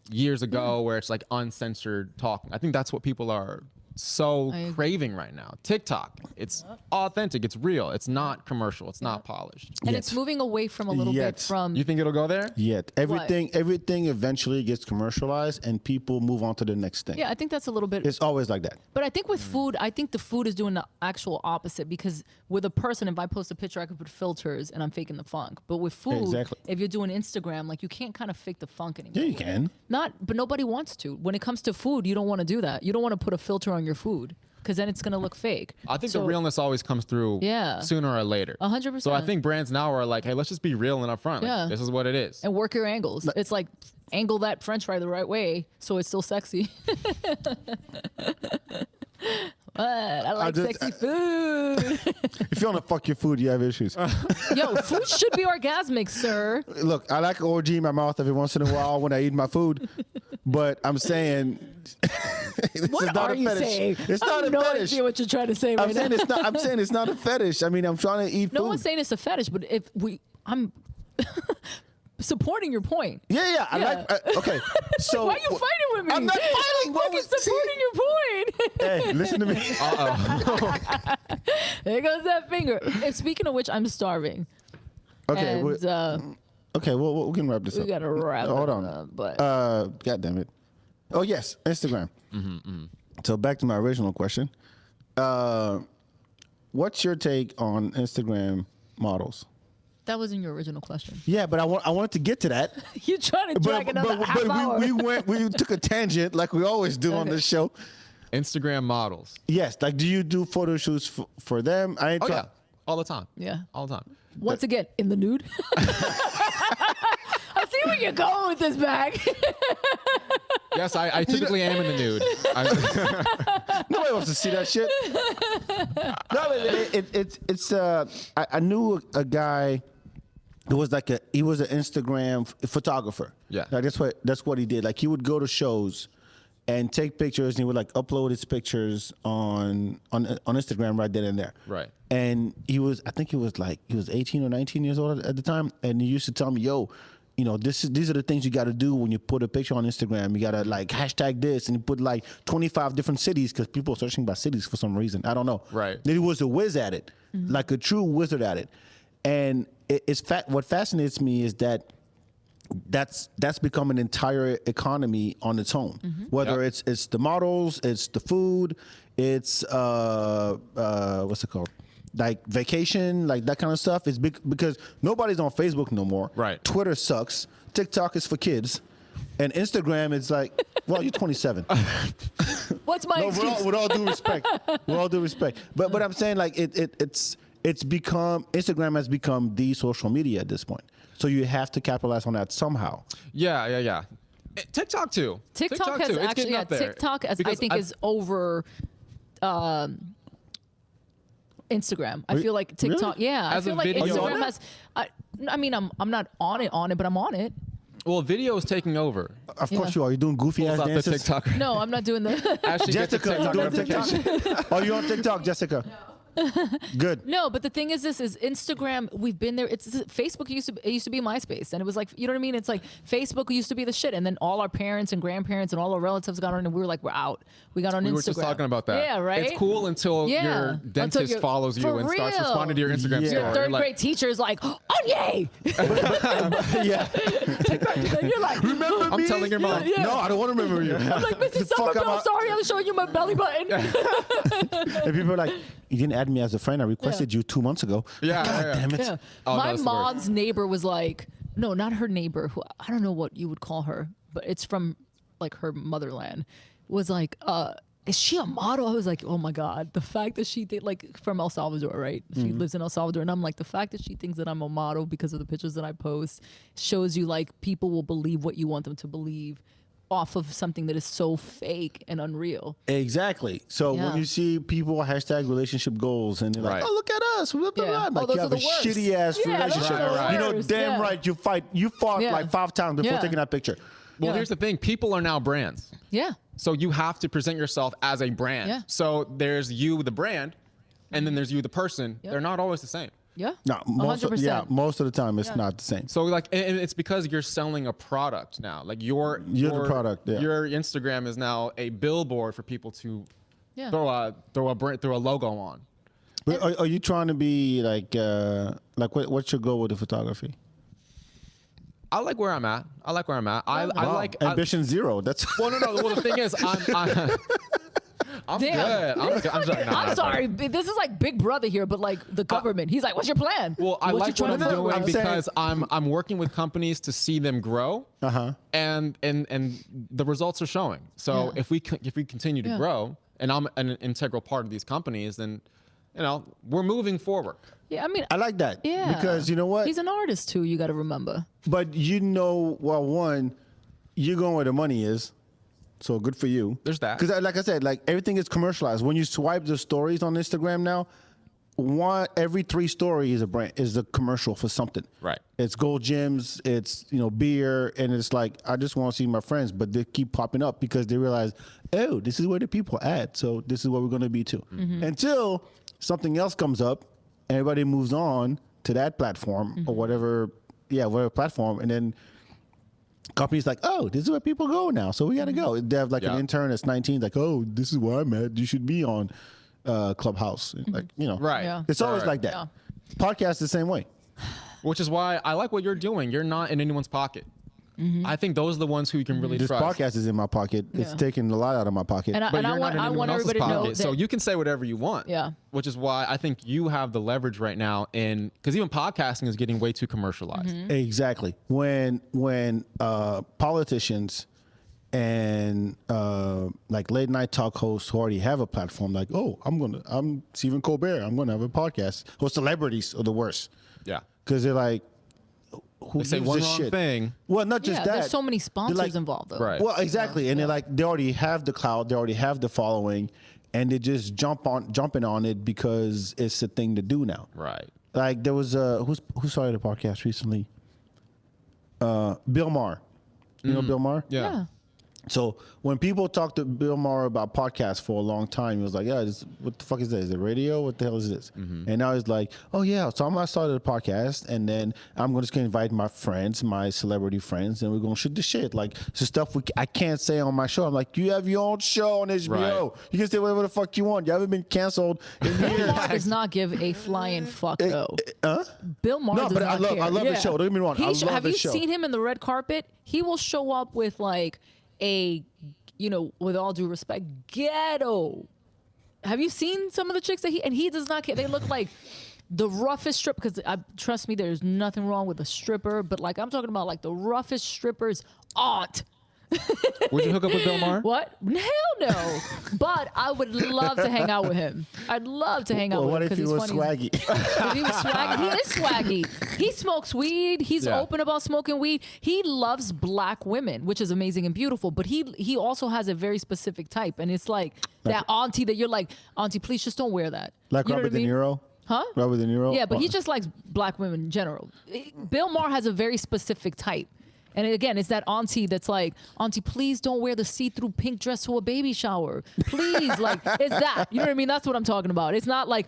years ago where it's like uncensored talking. I think that's what people are so agree. craving right now. TikTok, it's authentic, it's real, it's not commercial, it's not polished. And Yet. it's moving away from a little Yet. bit from. You think it'll go there? Yet everything eventually gets commercialized and people move on to the next thing. Yeah, I think that's a little bit. It's always like that. But I think with food, I think the food is doing the actual opposite, because with a person, if I post a picture, I could put filters and I'm faking the funk. But with food, Exactly. if you're doing Instagram, like you can't kind of fake the funk anymore. Yeah, you can. But nobody wants to. When it comes to food, you don't want to do that. You don't want to put a filter on your food, because then it's going to look fake. I think the realness always comes through sooner or later. 100%. So I think brands now are like, hey, let's just be real and upfront. Like, Yeah. this is what it is. And work your angles. It's like angle that French fry the right way so it's still sexy. What? I like sexy food. If you want to fuck your food, you have issues. Yo, food should be orgasmic, sir. Look, I like orgy in my mouth every once in a while when I eat my food, but I'm saying this What is not are a you fetish. saying? It's I not have a no fetish. idea what you're trying to say right I'm saying now. it's not. I'm saying it's not a fetish. I mean, I'm trying to eat No food. one's saying it's a fetish, but I'm supporting your point. Yeah. I like. Okay. So Why are you fighting with me? I'm not fighting. I'm What fucking was- supporting your point. Hey, listen to me. There goes that finger. And speaking of which, I'm starving. Okay. And Okay. Well, we can wrap this we up. gotta wrap Hold it on. up. But God damn it. Oh yes, Instagram. So back to my original question. What's your take on Instagram models? that wasn't your original question. Yeah, but I wanted to get to that. You're trying to drag another half hour. we took a tangent like we always do on this show. Instagram models. Yes, like do you do photo shoots for them? I ain't Oh, try- yeah. All the time. Yeah. All the time. Once again, in the nude. I see where you're going with this bag. Yes, I typically am in the nude. Nobody wants to see that shit. No, I knew a guy who was he was an Instagram photographer. Yeah. Like that's what he did. Like he would go to shows and take pictures, and he would like upload his pictures on Instagram right then and there. Right. And I think he was 18 or 19 years old at the time, and he used to tell me, yo, you know, these are the things you got to do when you put a picture on Instagram. You got to like hashtag this, and you put like 25 different cities, because people are searching by cities for some reason. I don't know. Right. Then he was a whiz at it, like a true wizard at it. And what fascinates me is that's become an entire economy on its own. Whether Yep. it's the models, it's the food, it's what's it called? Like vacation, like that kind of stuff. It's big because nobody's on Facebook no more. Right. Twitter sucks. TikTok is for kids, and Instagram is like, well, you're 27. What's my No, excuse? with all due respect, with all due respect. But I'm saying like it's become, Instagram has become the social media at this point. So you have to capitalize on that somehow. Yeah. TikTok too. TikTok has too. It's actually, getting yeah, up there. TikTok I Because think is over Instagram. I feel like TikTok, Really? yeah. I As a feel like video- Are you on Instagram it? has, I mean, I'm not on it, but I'm on it. Well, video is taking over. Of course you are. You're doing goofy ass Pulls out the dances. TikTok. No, I'm not doing the. Actually, get the Jessica, you TikTok doing notification. TikTok? Are you on TikTok, Jessica? Good. No, but the thing is, Instagram. We've been there. It's Facebook. It used to be MySpace, and it was like, you know what I mean. It's like Facebook used to be the shit, and then all our parents and grandparents and all our relatives got on, and we were like, we're out. We got on We Instagram. were just talking about that. Yeah, right. It's cool until Yeah. your Until dentist you're- follows you for and starts real. responding to your Instagram Yeah. story. Your You're third like, grade teacher is like, Annié. Yeah. And you're like, Remember I'm me? telling your mom. Yeah. No, I don't want to remember you. I'm like, Mrs. Fuck, Somerville, I'm sorry, I was showing you my belly button. And people are like, you didn't add me as a friend. I requested you 2 months ago. Yeah, God yeah. damn it. Yeah. Oh, My that's the worst. mom's neighbor was like, no, not her neighbor, who I don't know what you would call her, but it's from like her motherland, was like, is she a model? I was like, oh my God, the fact that she did, like, from El Salvador, right? She lives in El Salvador. And I'm like, the fact that she thinks that I'm a model because of the pictures that I post shows you like people will believe what you want them to believe off of something that is so fake and unreal. Exactly. So Yeah. when you see people hashtag relationship goals and they're like, Right. oh, look at us. Blah, blah, Yeah. blah. Oh, Like those you are have a the worst. shitty ass Yeah, those relationship. are the You know worst. damn Yeah. right you fought Yeah. like 5 times before Yeah. taking that picture. Well, Yeah. here's the thing. People are now brands. Yeah. So you have to present yourself as a brand. Yeah. So there's you, the brand, and then there's you, the person. Yep. They're not always the same. Yeah. No, most of 100%. the time it's not the same. So like, and it's because you're selling a product now. Like You're the product, yeah. Your Instagram is now a billboard for people to Yeah. throw a logo on. But are you trying to be like what's your goal with the photography? I like where I'm at. I like ambition zero. That's Well, no. Well, the thing is, I'm Damn. good. I'm sorry. This is like Big Brother here, but like the government. He's like, "What's your plan?" Well, I like what I'm trying to doing I'm because I'm working with companies to see them grow, and the results are showing. So Yeah. if we continue to grow, and I'm an integral part of these companies, then we're moving forward. Yeah, I mean, I like that. yeah, Because you know what? He's an artist too. You got to remember. But well, one, you're going where the money is. So good for you. There's that. Because like I said, like everything is commercialized. When you swipe the stories on Instagram now, every 3 stories is a commercial for something. Right. It's gold gyms, it's beer, and it's like I just want to see my friends, but they keep popping up because they realize, oh, this is where the people are at, so this is where we're gonna be too. Until something else comes up, everybody moves on to that platform or whatever platform, and then companies like, oh, this is where people go now, so we gotta go. They have like an intern that's 19, like, oh, this is where I'm at. You should be on Clubhouse, like Right. Yeah. It's always Right. like that. Yeah. Podcast the same way. Which is why I like what you're doing. You're not in anyone's pocket. I think those are the ones who you can really This trust. podcast is in my pocket. It's Yeah. taking a lot out of my pocket. And But I you're not want in anyone else's everybody to know pocket, that. so you can say whatever you want. Yeah. Which is why I think you have the leverage right now because even podcasting is getting way too commercialized. Exactly. When politicians and like late night talk hosts who already have a platform, like, oh, I'm Stephen Colbert, I'm gonna have a podcast. Or celebrities are the worst Yeah. because they're like, who They say gives one a wrong shit? thing. Well, not just Yeah, that. there's so many sponsors like- involved though. Right. Well, exactly, and they already have the clout, they already have the following, and they just jumping on it because it's the thing to do now. Right. Like there was who started a podcast recently? Bill Maher. You know Bill Maher? Yeah. So when people talk to Bill Maher about podcasts for a long time, he was like, yeah, what the fuck is that? Is it radio? What the hell is this? And now he's like, oh yeah, so I'm gonna start a podcast and then I'm just gonna invite my friends, my celebrity friends, and we're gonna shoot the shit. Like some stuff I can't say on my show. I'm like, you have your own show on HBO. Right. You can say whatever the fuck you want. You haven't been canceled in Bill years. Maher does not give a flying fuck though. Bill Maher No, does but not care. I love the show. Don't get me wrong. I love have the you show. seen him in the red carpet? He will show up with like with all due respect, ghetto. Have you seen some of the chicks that he does not care? They look like the roughest strip. Because trust me, there's nothing wrong with a stripper, but like I'm talking about like the roughest stripper's aunt. Would you hook up with Bill Maher? What? Hell no. But I would love to hang out with him. I'd love to hang out Well, with him. what if he was swaggy? If he was swaggy, he is swaggy. He smokes weed. He's open about smoking weed. He loves black women, which is amazing and beautiful. But he also has a very specific type, and it's like that auntie that you're like, auntie, please just don't wear that. Like You know Robert what I De mean? Niro? Huh? Robert De Niro? Yeah, but he just likes black women in general. Bill Maher has a very specific type. And again, it's that auntie that's like, auntie, please don't wear the see-through pink dress to a baby shower. Please, like, it's that. You know what I mean? That's what I'm talking about. It's not like,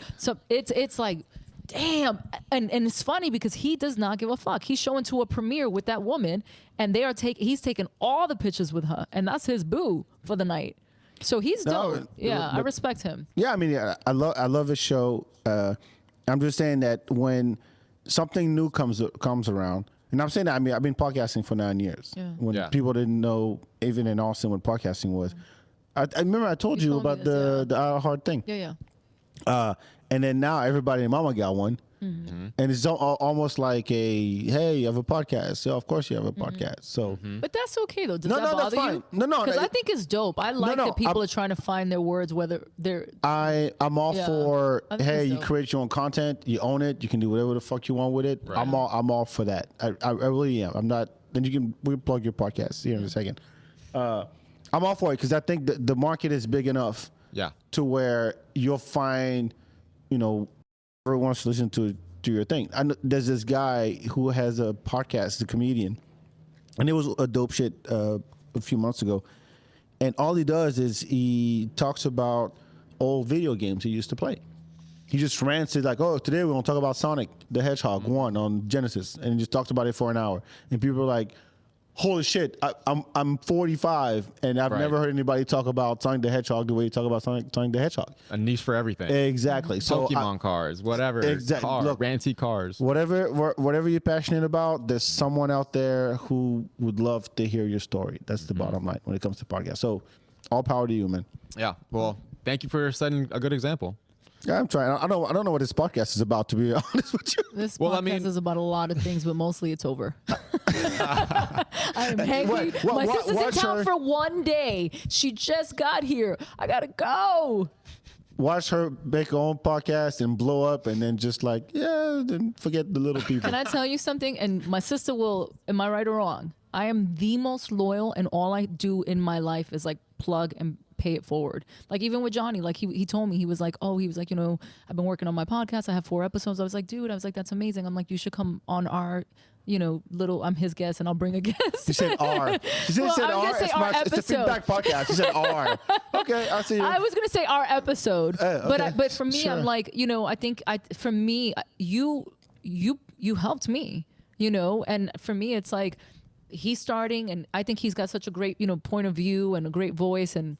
it's like, damn. And it's funny because he does not give a fuck. He's showing to a premiere with that woman, and he's taking all the pictures with her, and that's his boo for the night. So he's dope. Yeah, I respect him. Yeah, I mean, I love his show. I'm just saying that when something new comes around, and I'm saying that, I mean, I've been podcasting for 9 years. Yeah. When people didn't know, even in Austin, what podcasting was. I remember I told you told me about this, the hard thing. Yeah. And then now everybody and mama got one. Mm-hmm. And it's almost like hey, you have a podcast. Yeah, of course you have a podcast. So But that's okay though. Does No, that no, that's bother fine. you? No, Because I think it's dope. I like no, that people I'm- are trying to find their words, whether they're I'm all Yeah. for I think hey, it's you dope. create your own content, you own it, you can do whatever the fuck you want with it. Right. I'm all for that. I really am. I'm not. Then we can plug your podcast here in a second. I'm all for it because I think the market is big enough. Yeah. To where you'll find, everyone wants to listen to your thing. There's this guy who has a podcast, a comedian, and it was a dope shit a few months ago. And all he does is he talks about old video games he used to play. He just rants it like, oh, today we're going to talk about Sonic the Hedgehog 1 on Genesis. And he just talks about it for an hour. And people are like, holy shit, I'm 45 and I've Right. never heard anybody talk about Sonic the Hedgehog the way you talk about Sonic the Hedgehog. A niche for everything. Exactly. So Pokemon cars, whatever. Exactly. Look, Ranty cars. whatever you're passionate about, there's someone out there who would love to hear your story. That's the bottom line when it comes to podcasts. So all power to you, man. Yeah. Well, thank you for setting a good example. Yeah, I'm trying. I don't know what this podcast is about, to be honest with you. This Well, podcast I mean- is about a lot of things, but mostly it's over. I'm hangry. My sister's in watch town her- for one day. She just got here. I gotta go. Watch her make her own podcast and blow up, and then just like, then forget the little people. Can I tell you something? And my sister will, am I right or wrong? I am the most loyal, and all I do in my life is like plug and pay it forward. Like even with Johnny, like he told me, he was like, you know, I've been working on my podcast. I have 4 episodes. I was like, dude, that's amazing. I'm like, you should come on our, you know, I'm his guest and I'll bring a guest. She said R. She said, Well, said I'm gonna R. say our It's the episode. Feedbak Podcast. She said R. Okay, I see you. I was gonna say our episode, okay. but for me, Sure. I'm like, you know, I think for me, you helped me, you know, and for me, it's like he's starting, and I think he's got such a great, you know, point of view and a great voice, and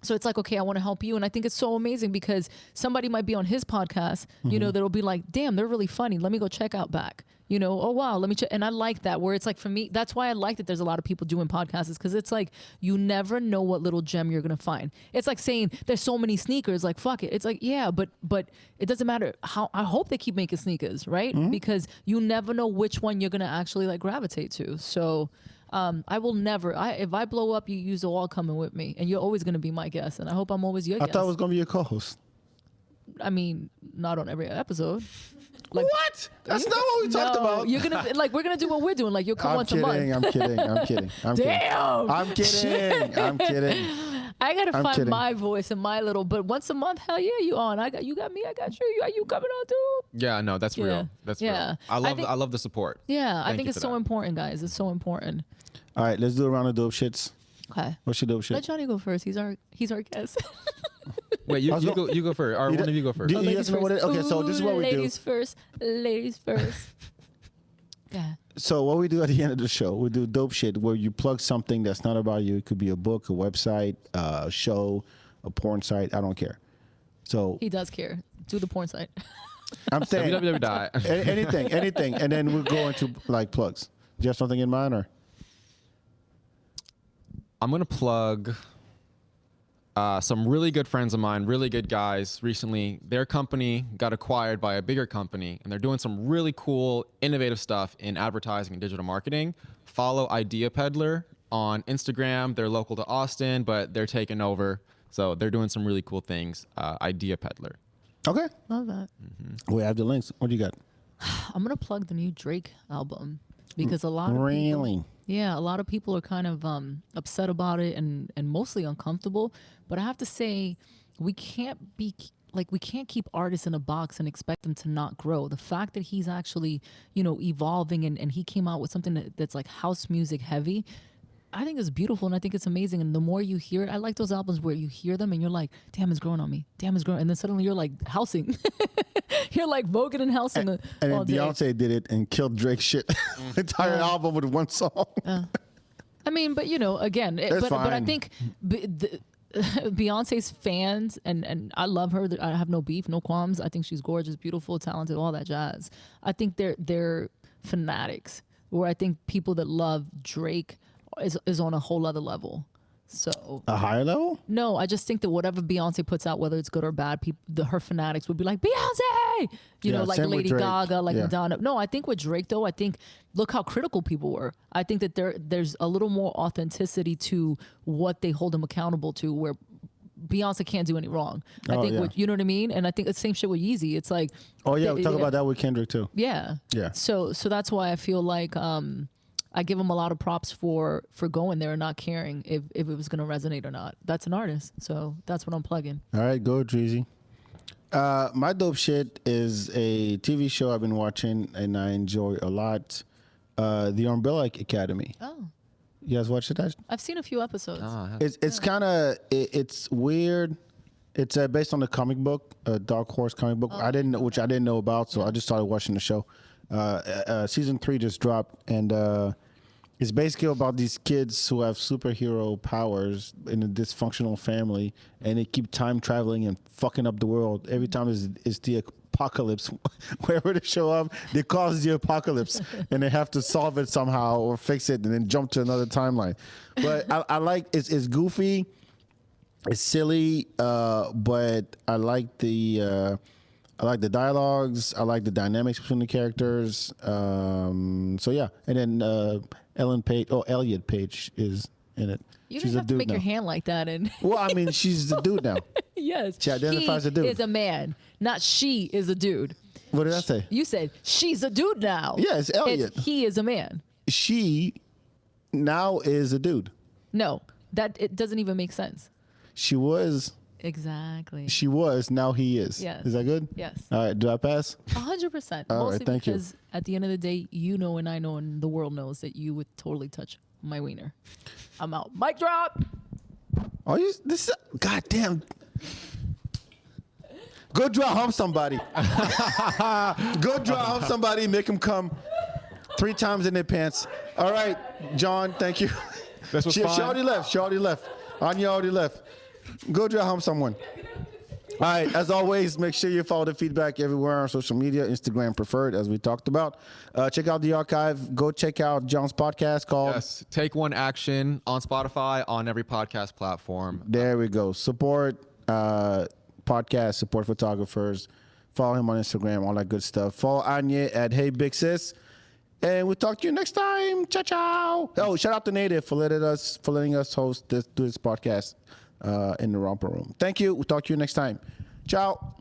so it's like, okay, I want to help you, and I think it's so amazing because somebody might be on his podcast, you know, that'll be like, damn, they're really funny. Let me go check out back. You know, oh wow, let me check. And I like that, where it's like, for me, that's why I like that there's a lot of people doing podcasts, because it's like you never know what little gem you're gonna find. It's like saying there's so many sneakers, like fuck it. It's like, yeah, but it doesn't matter how. I hope they keep making sneakers, right? Because you never know which one you're gonna actually like gravitate to. So I will never. If I blow up, you all coming with me, and you're always gonna be my guest, and I hope I'm always your I guest. thought it was gonna be your co-host. I mean, not on every episode. Like, What? That's not what we talked no, about. You're gonna like we're gonna do what we're doing. Like you'll come once a month. I'm kidding. I'm kidding. Damn. I'm kidding. I'm kidding. I gotta I'm find kidding. my voice and my little. But once a month, hell yeah, you on. You got me. I got you. You coming on too? Yeah, no, that's Yeah. real. That's Yeah. real. I think- I love the support. Yeah, I Thank think you it's for so that. important, guys. It's so important. All right, let's do a round of dope shits. Okay, What's your dope let shit? Johnny go first. He's our guest. Wait, you I was go first. Or one of you go first. Do you Ladies guys know what it? first. Okay, so this is what we do. Ladies first. Ladies first. Yeah. So what we do at the end of the show, we do dope shit where you plug something that's not about you. It could be a book, a website, a show, a porn site. I don't care. So He does care. Do the porn site. I'm saying www. anything, and then we'll go into like plugs. Do you have something in mind, or? I'm gonna plug some really good friends of mine, really good guys. Recently, their company got acquired by a bigger company, and they're doing some really cool, innovative stuff in advertising and digital marketing. Follow Idea Peddler on Instagram. They're local to Austin, but they're taking over, so they're doing some really cool things. Idea Peddler. Okay, Love that. we have the links. What do you got? I'm gonna plug the new Drake album because a lot of people, Really? yeah, a lot of people are kind of upset about it and mostly uncomfortable. But I have to say, we can't keep artists in a box and expect them to not grow. The fact that he's actually, you know, evolving and he came out with something that's like house music heavy, I think it's beautiful and I think it's amazing. And the more you hear it, I like those albums where you hear them and you're like, damn, it's growing on me. Damn, it's growing. And then suddenly you're like housing. You're like voguing and housing And then all day. Beyonce did it and killed Drake's shit. Entire album with one song. I mean, but you know, again, That's but I fine. think Beyonce's fans, and I love her. I have no beef, no qualms. I think she's gorgeous, beautiful, talented, all that jazz. I think they're fanatics. Where I think people that love Drake is on a whole other level. So A higher level? no, I just think that whatever Beyonce puts out, whether it's good or bad, people, her fanatics would be like Beyonce, you Yeah, know, like same with Lady Drake. Gaga, like Yeah. Madonna. No, I think with Drake though, I think look how critical people were. I think that there's a little more authenticity to what they hold him accountable to, where Beyonce can't do any wrong. I Oh, think, yeah. you know what I mean? And I think the same shit with Yeezy. It's like, Oh yeah, we talk about that with Kendrick too. yeah. Yeah. So that's why I feel like I give him a lot of props for going there and not caring if it was going to resonate or not. That's an artist. So that's what I'm plugging. All right, go Dreezy. My dope shit is a TV show I've been watching and I enjoy a lot. The Umbrella Academy. Oh, You guys watch that? I've seen a few episodes. It's kind of it's weird. It's based on the comic book, a Dark Horse comic book. I didn't know about, so I just started watching the show. Season 3 just dropped, and It's basically about these kids who have superhero powers in a dysfunctional family, and they keep time traveling and fucking up the world. Every time it's the apocalypse. Wherever they show up, they cause the apocalypse, and they have to solve it somehow or fix it, and then jump to another timeline. But I like it's goofy, it's silly, but I like the dialogues. I like the dynamics between the characters. So yeah, and then Elliot Page is in it. You She's don't a have to dude make now. your hand like that. And Well, I mean, she's the dude now. yes, She identifies he a dude. is a man, not she is a dude. What did I say? You said she's a dude now. Yeah, it's Elliot. He is a man. She now is a dude. No, it doesn't even make sense. She was. Exactly. She was. Now he is. Yes. Is that good? Yes. All right. Do I pass? 100%. All right, Mostly thank you. because at the end of the day, you know, and I know, and the world knows that you would totally touch my wiener. I'm out. Mic drop. Are you? This is. Goddamn. Go draw hump somebody. Go draw hump somebody. Make them come 3 times in their pants. All right, John. Thank you. This was She fun. already left. Annié already left. Go draw hump someone. All right. As always, make sure you follow the Feedbak everywhere on social media, Instagram preferred, as we talked about. Check out the archive. Go check out Jon's podcast called. Yes, Take One Action on Spotify, on every podcast platform. There we go. Support podcast, support photographers. Follow him on Instagram, all that good stuff. Follow Annié at Hey Big Sis. And we'll talk to you next time. Ciao, ciao. Oh, shout out to Native for letting us host this podcast in the Romper Room. Thank you. We'll talk to you next time. Ciao.